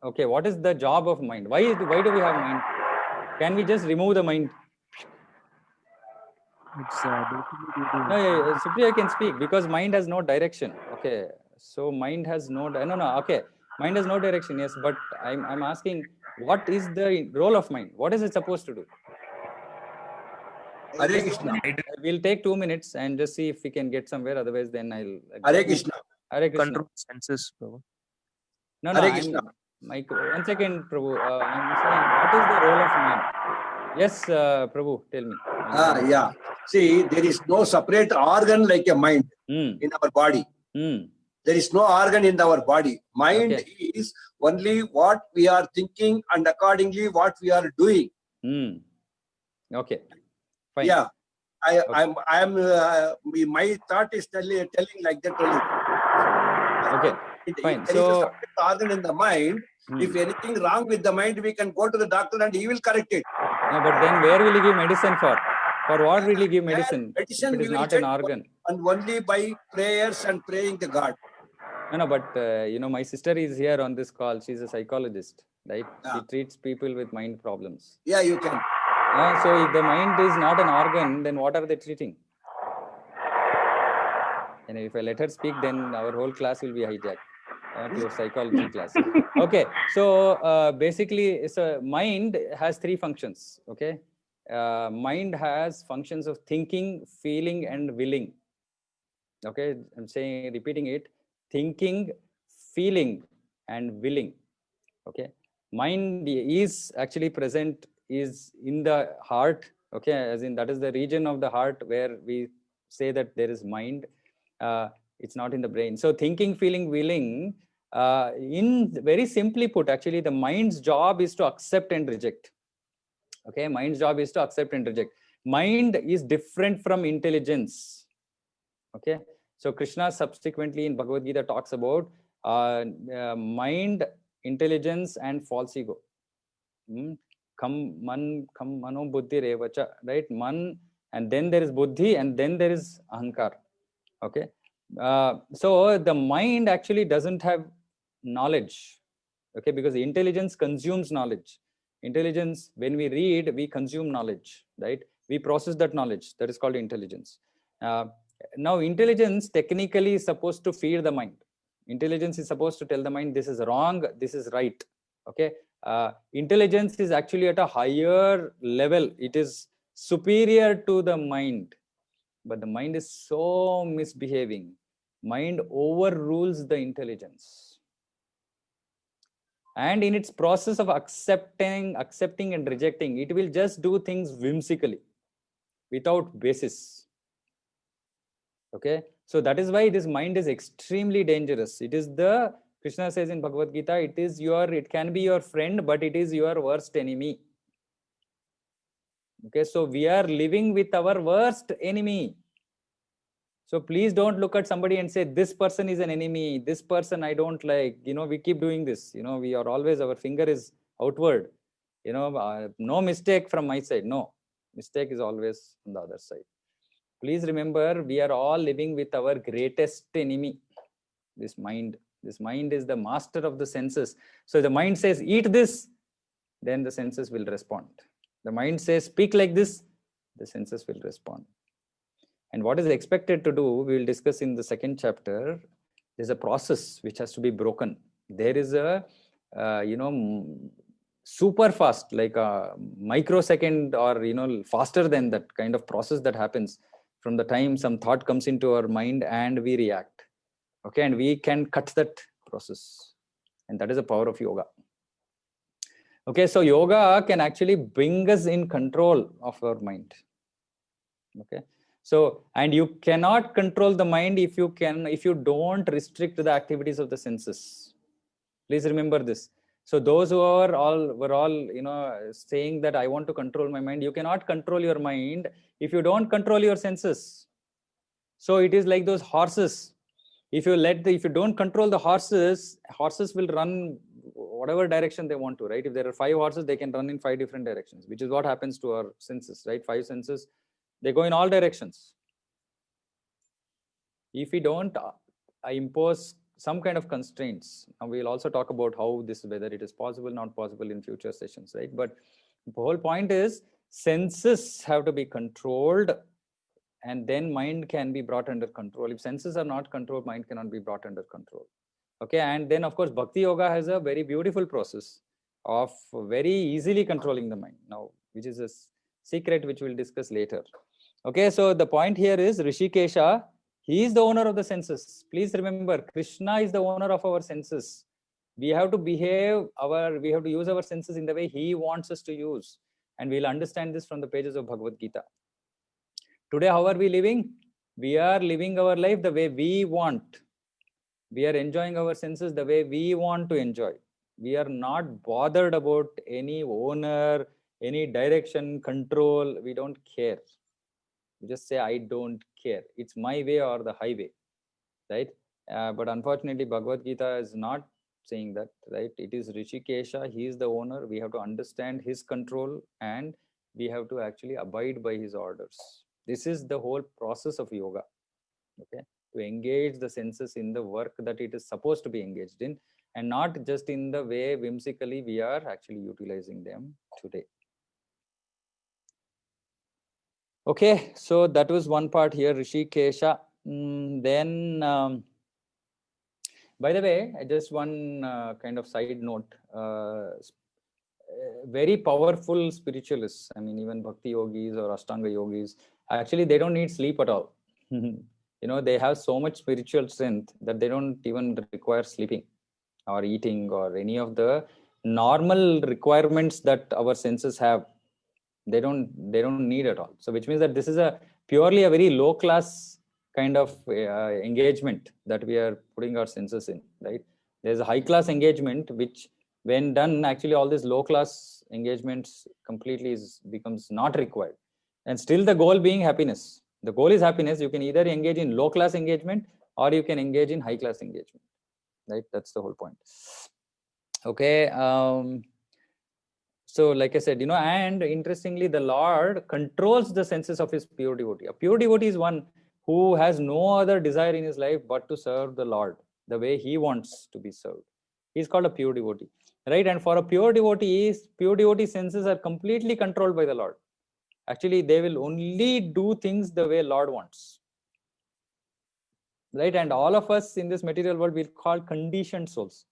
[SPEAKER 1] Okay, what is the job of mind? Why do we have mind? Can we just remove the mind?
[SPEAKER 5] It's
[SPEAKER 1] No, Supriya can speak because mind has no direction. Okay, so mind has no. Okay, mind has no direction. Yes, but I'm asking, what is the role of mind? What is it supposed to do?
[SPEAKER 6] Hare Krishna.
[SPEAKER 1] We'll take 2 minutes and just see if we can get somewhere. Otherwise, then I'll.
[SPEAKER 6] Hare Krishna.
[SPEAKER 1] Hare Krishna.
[SPEAKER 5] control senses, Prabhu.
[SPEAKER 1] No,
[SPEAKER 6] Hare Krishna.
[SPEAKER 1] Mike, 1 second, Prabhu. I'm saying, what is the role of mind? Yes, Prabhu, tell me.
[SPEAKER 6] Yeah. See, there is no separate organ like a mind in our body. There is no organ in our body. Mind is only what we are thinking and accordingly what we are doing.
[SPEAKER 1] Okay. Fine.
[SPEAKER 6] Yeah. My thought is telling like that only.
[SPEAKER 1] Okay. Fine.
[SPEAKER 6] There is a separate organ in the mind. If anything wrong with the mind, we can go to the doctor and he will correct it.
[SPEAKER 1] No, but then where will he give medicine for? For what will he give medicine?
[SPEAKER 6] Medicine
[SPEAKER 1] it is
[SPEAKER 6] we will
[SPEAKER 1] not an organ.
[SPEAKER 6] And only by prayers and praying to God.
[SPEAKER 1] No, but my sister is here on this call. She's a psychologist, right?
[SPEAKER 6] Yeah.
[SPEAKER 1] She treats people with mind problems.
[SPEAKER 6] Yeah, you can.
[SPEAKER 1] So if the mind is not an organ, then what are they treating? And if I let her speak, then our whole class will be hijacked to a psychology class. Okay, so basically, mind has 3 functions. Okay, mind has functions of thinking, feeling, and willing. Okay, I'm repeating it: thinking, feeling, and willing. Okay, mind is actually present is in the heart. Okay, as in that is the region of the heart where we say that there is mind. It's not in the brain. So thinking, feeling, willing, in very simply put, actually the mind's job is to accept and reject. Okay, mind's job is to accept and reject. Mind is different from intelligence. Okay, so Krishna subsequently in Bhagavad Gita talks about mind, intelligence, and false ego. Mano buddhi revacha, right? Man, and then there is buddhi, and then there is ahankar. Okay, so the mind actually doesn't have knowledge. Okay, because intelligence consumes knowledge. Intelligence, when we read, we consume knowledge, right? We process that knowledge. That is called intelligence. Now, intelligence technically is supposed to feed the mind. Intelligence is supposed to tell the mind this is wrong, this is right. Okay, intelligence is actually at a higher level. It is superior to the mind, but the mind is so misbehaving. Mind overrules the intelligence, and in its process of accepting and rejecting, it will just do things whimsically without basis. Okay, so that is why this mind is extremely dangerous. It is the, Krishna says in Bhagavad Gita, it can be your friend, but it is your worst enemy. Okay, so we are living with our worst enemy. So please don't look at somebody and say, this person is an enemy, this person I don't like. We keep doing this. We are always, our finger is outward. No mistake from my side. No. Mistake is always on the other side. Please remember, we are all living with our greatest enemy, this mind. This mind is the master of the senses. So the mind says, eat this, then the senses will respond. The mind says, speak like this, the senses will respond. And what is expected to do, we will discuss in the second chapter. There's a process which has to be broken. There is a, super fast, like a microsecond or, faster than that kind of process that happens from the time some thought comes into our mind and we react. Okay, and we can cut that process. And that is the power of yoga. Okay, so yoga can actually bring us in control of our mind. Okay, so, and you cannot control the mind if you don't restrict the activities of the senses. Please remember this. So those who were all saying that I want to control my mind, you cannot control your mind if you don't control your senses. So it is like those horses. If you don't control the horses will run whatever direction they want to, right? If there are 5 horses, they can run in 5 different directions, which is what happens to our senses, right? 5 senses, they go in all directions. If we don't impose some kind of constraints, and we'll also talk about whether it is possible, not possible in future sessions, right? But the whole point is senses have to be controlled, and then mind can be brought under control. If senses are not controlled, mind cannot be brought under control. Okay, and then of course, Bhakti Yoga has a very beautiful process of very easily controlling the mind now, which is a secret which we'll discuss later. Okay, so the point here is Rishikesha, he is the owner of the senses. Please remember, Krishna is the owner of our senses. We have to we have to use our senses in the way he wants us to use. And we'll understand this from the pages of Bhagavad Gita. Today, how are we living? We are living our life the way we want. We are enjoying our senses the way we want to enjoy. We are not bothered about any owner, any direction, control. We don't care. We just say, I don't care. It's my way or the highway, right? But unfortunately, Bhagavad Gita is not saying that, right? It is Rishikesha. He is the owner. We have to understand his control and we have to actually abide by his orders. This is the whole process of yoga, okay? To engage the senses in the work that it is supposed to be engaged in, and not just in the way whimsically we are actually utilizing them today. Okay, so that was one part here, Rishikesha. Then, by the way, just one kind of side note. Very powerful spiritualists, I mean, even Bhakti yogis or Ashtanga yogis, actually, they don't need sleep at all. They have so much spiritual strength that they don't even require sleeping or eating or any of the normal requirements that our senses have. They don't need at all. So which means that this is purely a very low class kind of engagement that we are putting our senses in, right? There's a high class engagement which, when done, actually all these low class engagements completely becomes not required. And still the goal being happiness. The goal is happiness. You can either engage in low class engagement or you can engage in high class engagement, right? That's the whole point. Okay. So like I said, and interestingly, the Lord controls the senses of his pure devotee. A pure devotee is one who has no other desire in his life but to serve the Lord the way he wants to be served. He's called a pure devotee, right? And for a pure devotee senses are completely controlled by the Lord. Actually, they will only do things the way Lord wants, right? And all of us in this material world, we're called conditioned souls.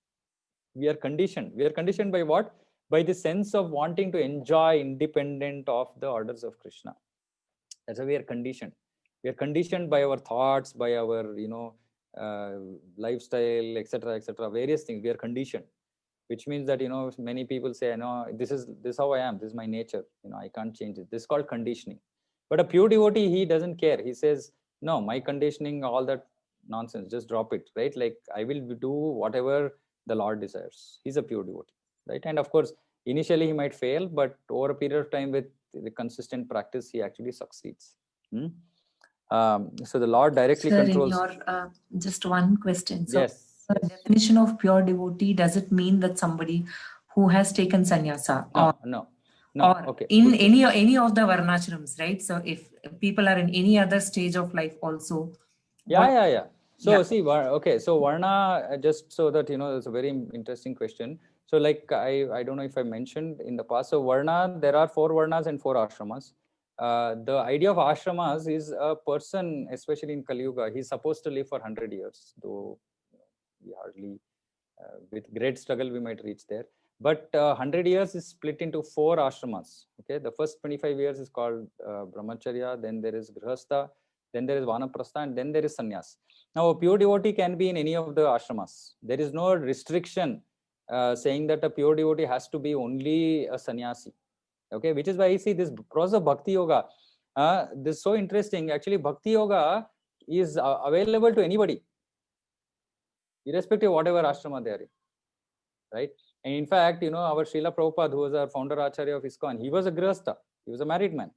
[SPEAKER 1] We are conditioned. We are conditioned by what? By the sense of wanting to enjoy independent of the orders of Krishna. That's how we are conditioned. We are conditioned by our thoughts, by our, lifestyle, etc., various things. We are conditioned, which means that, many people say, no, this is how I am. This is my nature. I can't change it. This is called conditioning. But a pure devotee, he doesn't care. He says, no, my conditioning, all that nonsense, just drop it, right? Like I will do whatever the Lord desires. He's a pure devotee, right? And of course, initially he might fail, but over a period of time with the consistent practice, he actually succeeds. So the Lord directly controls.
[SPEAKER 5] In your, just one question. So
[SPEAKER 1] yes.
[SPEAKER 5] The definition of pure devotee, does it mean that somebody who has taken sannyasa?
[SPEAKER 1] No. No,
[SPEAKER 5] or
[SPEAKER 1] okay.
[SPEAKER 5] in any of the varnashrams, right? So if people are in any other stage of life also.
[SPEAKER 1] Yeah. So see, okay. So Varna, just so that you know, it's a very interesting question. So like I don't know if I mentioned in the past. So Varna, there are 4 Varnas and 4 ashramas. The idea of ashramas is a person, especially in Kali Yuga, he's supposed to live for 100 years, though we hardly, with great struggle, we might reach there. But 100 years is split into 4 ashramas. Okay, the first 25 years is called brahmacharya, then there is grihastha, then there is vanaprastha, and then there is sannyas. Now, a pure devotee can be in any of the ashramas. There is no restriction saying that a pure devotee has to be only a sannyasi. Okay, which is why you see this process of bhakti yoga. This is so interesting. Actually, bhakti yoga is available to anybody, irrespective of whatever ashrama they are in, right? And in fact, you know, our Srila Prabhupada, who was our founder Acharya of ISKCON, he was a grihastha, he was a married man,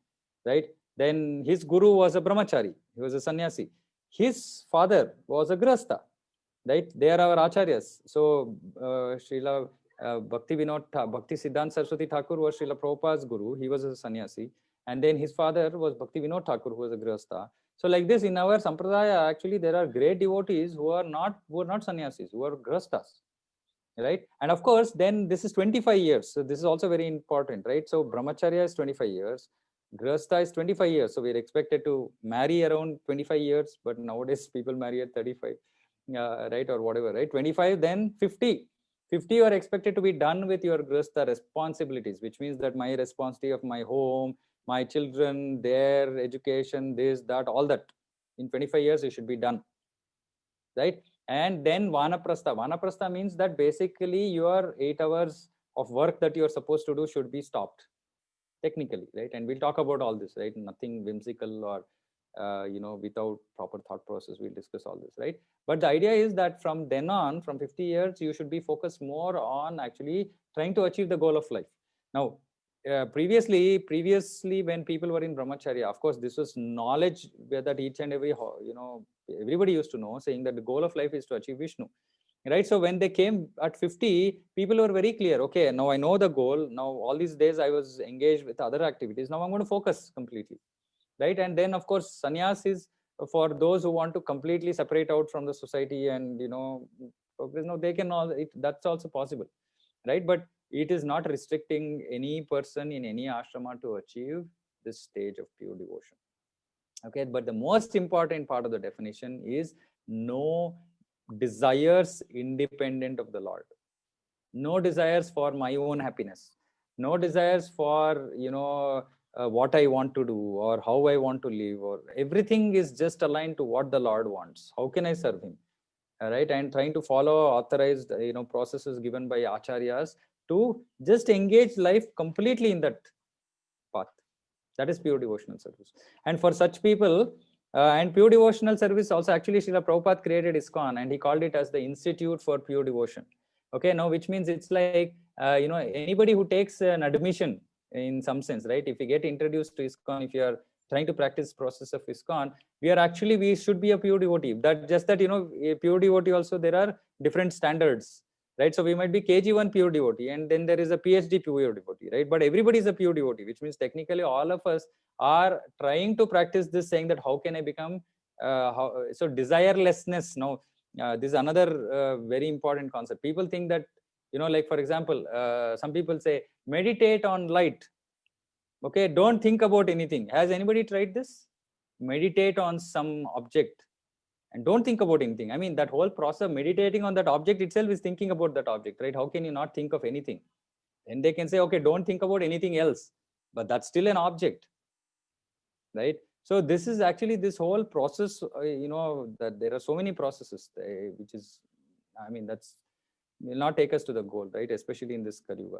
[SPEAKER 1] right? Then his guru was a brahmachari, he was a sannyasi. His father was a grihastha, right? They are our acharyas. So Srila Bhakti Siddhanta Saraswati Thakur was Srila Prabhupada's guru, he was a sannyasi. And then his father was Bhakti Vinod Thakur, who was a grihastha. So like this, in our sampradaya, actually there are great devotees who are not sannyasis, who are grihasthas, right? And of course, then this is 25 years. So this is also very important, right? So brahmacharya is 25 years, grihastha is 25 years. So we're expected to marry around 25 years, but nowadays people marry at 35, right? Or whatever, right? 25, then 50. 50 you are expected to be done with your grihastha responsibilities, which means that my responsibility of my home, my children, their education, this, that, all that. In 25 years, you should be done, right? And then vanaprastha. Vanaprastha means that basically your 8 hours of work that you're supposed to do should be stopped, technically, right? And we'll talk about all this, right? Nothing whimsical or, you know, without proper thought process, we'll discuss all this, right? But the idea is that from then on, from 50 years, you should be focused more on actually trying to achieve the goal of life. Now, previously when people were in brahmacharya, of course, this was knowledge that each and every, you know, everybody used to know, saying that the goal of life is to achieve Vishnu, right? So when they came at 50, people were very clear. Okay, now I know the goal. Now all these days I was engaged with other activities. Now I'm going to focus completely, right? And then of course sannyas is for those who want to completely separate out from the society and, you know, progress. No, they can all. That's also possible, right? But it is not restricting any person in any ashrama to achieve this stage of pure devotion. Okay, but the most important part of the definition is no desires independent of the Lord. No desires for my own happiness. No desires for, you know, what I want to do or how I want to live, or everything is just aligned to what the Lord wants. How can I serve him? Right? And trying to follow authorized, you know, processes given by acharyas to just engage life completely in that path. That is pure devotional service. And for such people, and pure devotional service also, actually Srila Prabhupada created ISKCON and he called it as the Institute for Pure Devotion. Okay, now which means it's like, you know, anybody who takes an admission in some sense, right? If you get introduced to ISKCON, if you are trying to practice process of ISKCON, we should be a pure devotee. That just that, you know, a pure devotee also, there are different standards, right? So we might be KG1 pure devotee, and then there is a PhD pure devotee, right? But everybody is a pure devotee, which means technically all of us are trying to practice this, saying that how can I become, so desirelessness. Now, this is another very important concept. People think that, you know, like for example, some people say, meditate on light. Okay, don't think about anything. Has anybody tried this? Meditate on some object and don't think about anything. I mean, that whole process of meditating on that object itself is thinking about that object, right? How can you not think of anything? And they can say, okay, don't think about anything else, but that's still an object, right? So this is actually this whole process, you know, that there are so many processes, which is, I mean, that's will not take us to the goal, right? Especially in this Kali Yuga.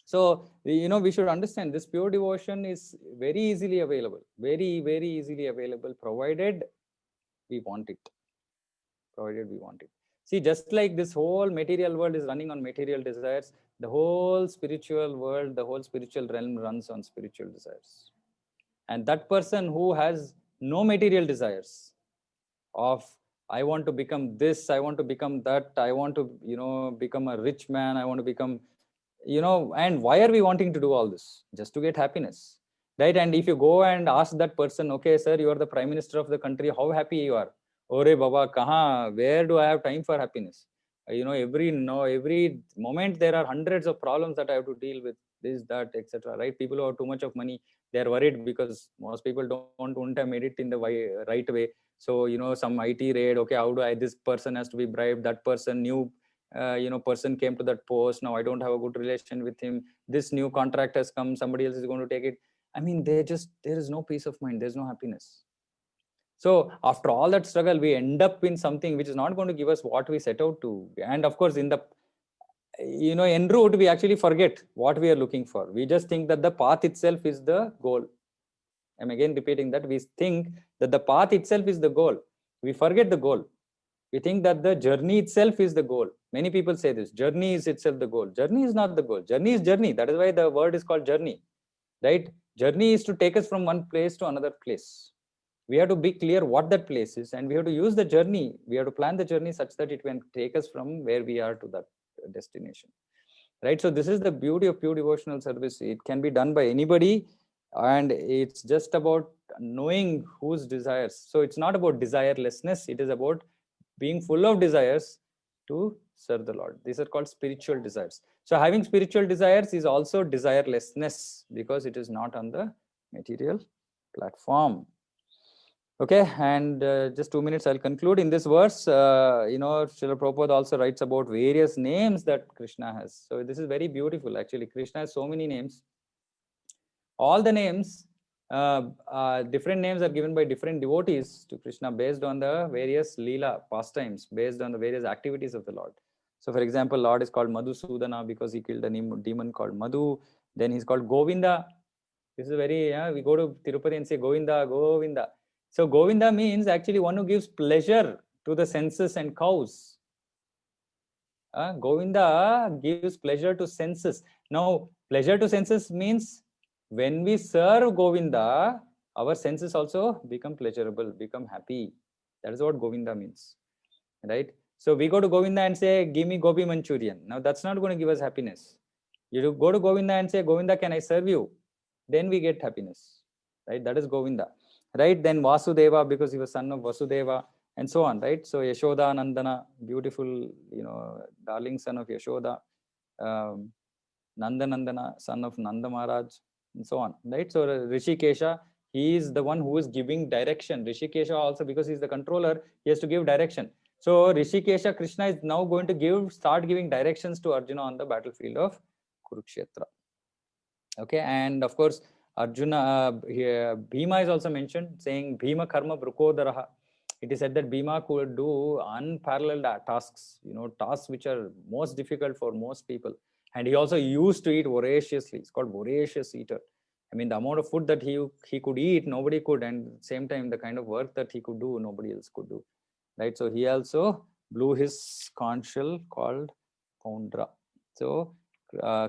[SPEAKER 1] So, you know, we should understand this pure devotion is very easily available, very, very easily available, provided we want it. Provided we want it. See, just like this whole material world is running on material desires, the whole spiritual world, the whole spiritual realm runs on spiritual desires. And that person who has no material desires of, I want to become this, I want to become that, I want to, you know, become a rich man, I want to become and why are we wanting to do all this? Just to get happiness, right? And if you go and ask that person, okay, sir, you are the prime minister of the country, how happy you are? Ore Baba, where do I have time for happiness? Every moment there are hundreds of problems that I have to deal with, this, that, etc. Right? People who have too much of money, they are worried because most people don't have made it in the right way. So some IT raid, okay, how do I, this person has to be bribed, that person, new person came to that post, now I don't have a good relation with him, this new contract has come, somebody else is going to take it. I mean, there is no peace of mind, there's no happiness. So after all that struggle, we end up in something which is not going to give us what we set out to. And of course, in the en route, we actually forget what we are looking for. We just think that the path itself is the goal. I'm again repeating that. We think that the path itself is the goal. We forget the goal. We think that the journey itself is the goal. Many people say this, journey is itself the goal. Journey is not the goal. Journey is journey. That is why the word is called journey, right? Journey is to take us from one place to another place. We have to be clear what that place is, and we have to use the journey. We have to plan the journey such that it can take us from where we are to that destination, right? So this is the beauty of pure devotional service. It can be done by anybody, and it's just about knowing whose desires. So it's not about desirelessness. It is about being full of desires to serve the Lord. These are called spiritual desires. So having spiritual desires is also desirelessness, because it is not on the material platform. Okay, and just 2 minutes, I'll conclude. In this verse, Srila Prabhupada also writes about various names that Krishna has. So this is very beautiful, actually. Krishna has so many names. All the names, different names are given by different devotees to Krishna based on the various Leela pastimes, based on the various activities of the Lord. So for example, Lord is called Madhusudana because he killed a demon called Madhu. Then he's called Govinda. This is very, we go to Tirupati and say Govinda, Govinda. So Govinda means actually one who gives pleasure to the senses and cows. Govinda gives pleasure to senses. Now, pleasure to senses means when we serve Govinda, our senses also become pleasurable, become happy. That is what Govinda means, right? So we go to Govinda and say, give me Gobi Manchurian. Now that's not going to give us happiness. You go to Govinda and say, Govinda, can I serve you? Then we get happiness, right? That is Govinda, right? Then Vasudeva, because he was son of Vasudeva, and so on, right? So Yashoda Nandana, beautiful, darling son of Yashoda. Nandanandana, son of Nanda Maharaj, and so on, right? So Rishikesha, he is the one who is giving direction. Rishikesha also, because he is the controller, he has to give direction. So Rishikesha, Krishna is now going to start giving directions to Arjuna on the battlefield of Kurukshetra. Okay, and of course, Arjuna, Bhima is also mentioned, saying Bhima Karma Brukodaraha. It is said that Bhima could do unparalleled tasks, tasks which are most difficult for most people. And he also used to eat voraciously. It's called voracious eater. I mean, the amount of food that he could eat, nobody could. And at the same time, the kind of work that he could do, nobody else could do. Right? So he also blew his conch shell called Poundra. So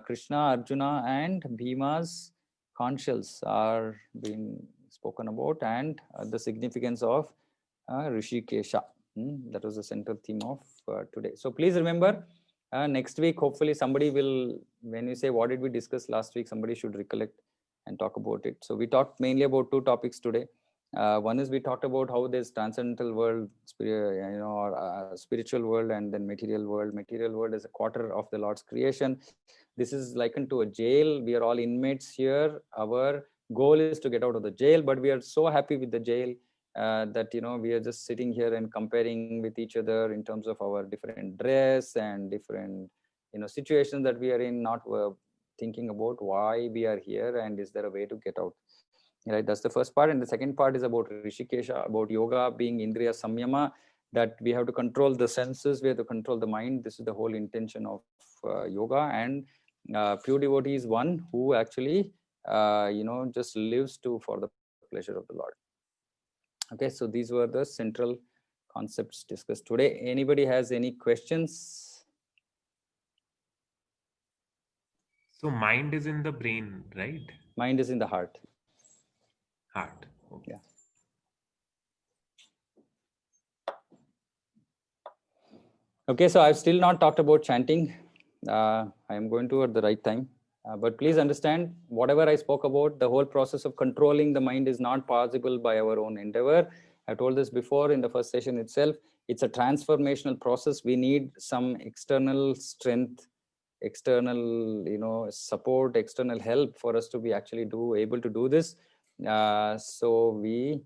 [SPEAKER 1] Krishna, Arjuna, and Bhima's conch shells are being spoken about, and the significance of Rishikesha. That was the central theme of today. So please remember, next week, hopefully somebody will, when we say what did we discuss last week, somebody should recollect and talk about it. So we talked mainly about two topics today. One is we talked about how there's transcendental world, spiritual world, and then material world. Material world is a quarter of the Lord's creation. This is likened to a jail. We are all inmates here. Our goal is to get out of the jail, but we are so happy with the jail that we are just sitting here and comparing with each other in terms of our different dress and different situations that we are in, not thinking about why we are here and is there a way to get out. Right, that's the first part. And the second part is about Rishikesha, about yoga being Indriya Samyama, that we have to control the senses, we have to control the mind. This is the whole intention of yoga. And pure devotee is one who actually just lives for the pleasure of the Lord. Okay, so these were the central concepts discussed today. Anybody has any questions?
[SPEAKER 7] So mind is in the brain, right?
[SPEAKER 1] Mind is in the heart.
[SPEAKER 7] Heart. Okay.
[SPEAKER 1] Yeah. Okay, so I've still not talked about chanting. I am going to at the right time. But please understand, whatever I spoke about, the whole process of controlling the mind is not possible by our own endeavor. I told this before in the first session itself. It's a transformational process. We need some external strength, external, support, external help for us to be actually able to do this. So we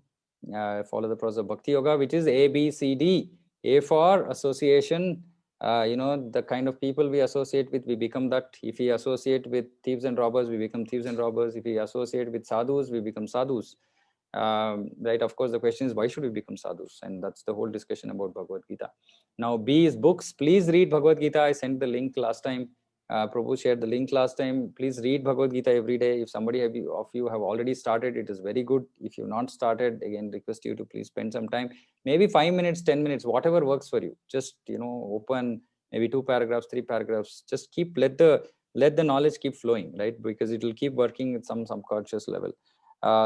[SPEAKER 1] follow the process of Bhakti Yoga, which is A, B, C, D. A for association. The kind of people we associate with, we become that. If we associate with thieves and robbers, we become thieves and robbers. If we associate with sadhus, we become sadhus. Right? Of course, the question is, why should we become sadhus? And that's the whole discussion about Bhagavad Gita. Now, B is books. Please read Bhagavad Gita. I sent the link last time. Prabhu shared the link last time. Please read Bhagavad Gita every day. If somebody of you have already started, it is very good. If you've not started, again, request you to please spend some time. Maybe 5 minutes, 10 minutes, whatever works for you. Just, open maybe 2 paragraphs, 3 paragraphs. Just let the knowledge keep flowing, right? Because it will keep working at some subconscious level.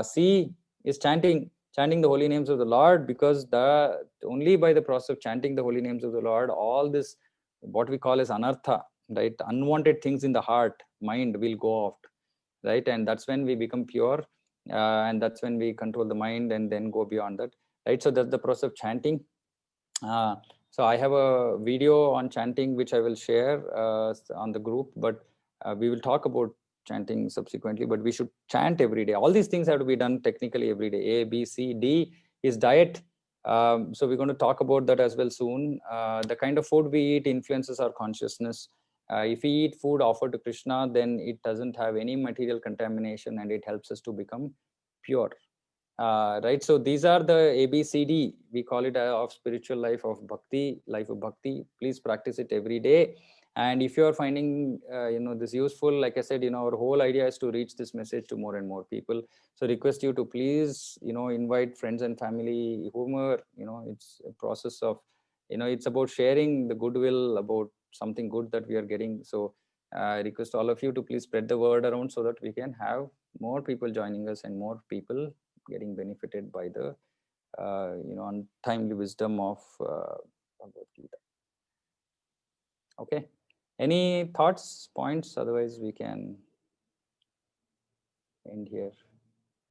[SPEAKER 1] C is chanting the holy names of the Lord, because only by the process of chanting the holy names of the Lord, all this, what we call as anartha, right, unwanted things in the heart, mind will go off, right? And that's when we become pure, and that's when we control the mind and then go beyond that, right? So that's the process of chanting. So I have a video on chanting which I will share on the group, but we will talk about chanting subsequently. But we should chant every day. All these things have to be done technically every day. A, B, C, D is diet. So we're going to talk about that as well soon. The kind of food we eat influences our consciousness. If we eat food offered to Krishna, then it doesn't have any material contamination and it helps us to become pure. Right, so these are the ABCD, we call it of spiritual life of bhakti, Please practice it every day. And if you are finding this useful, like I said, our whole idea is to reach this message to more and more people. So request you to please invite friends and family, whomever. It's a process of it's about sharing the goodwill about something good that we are getting. So I request all of you to please spread the word around so that we can have more people joining us and more people getting benefited by the untimely wisdom of Bhagavad Gita. Okay, any thoughts, points? Otherwise we can end here.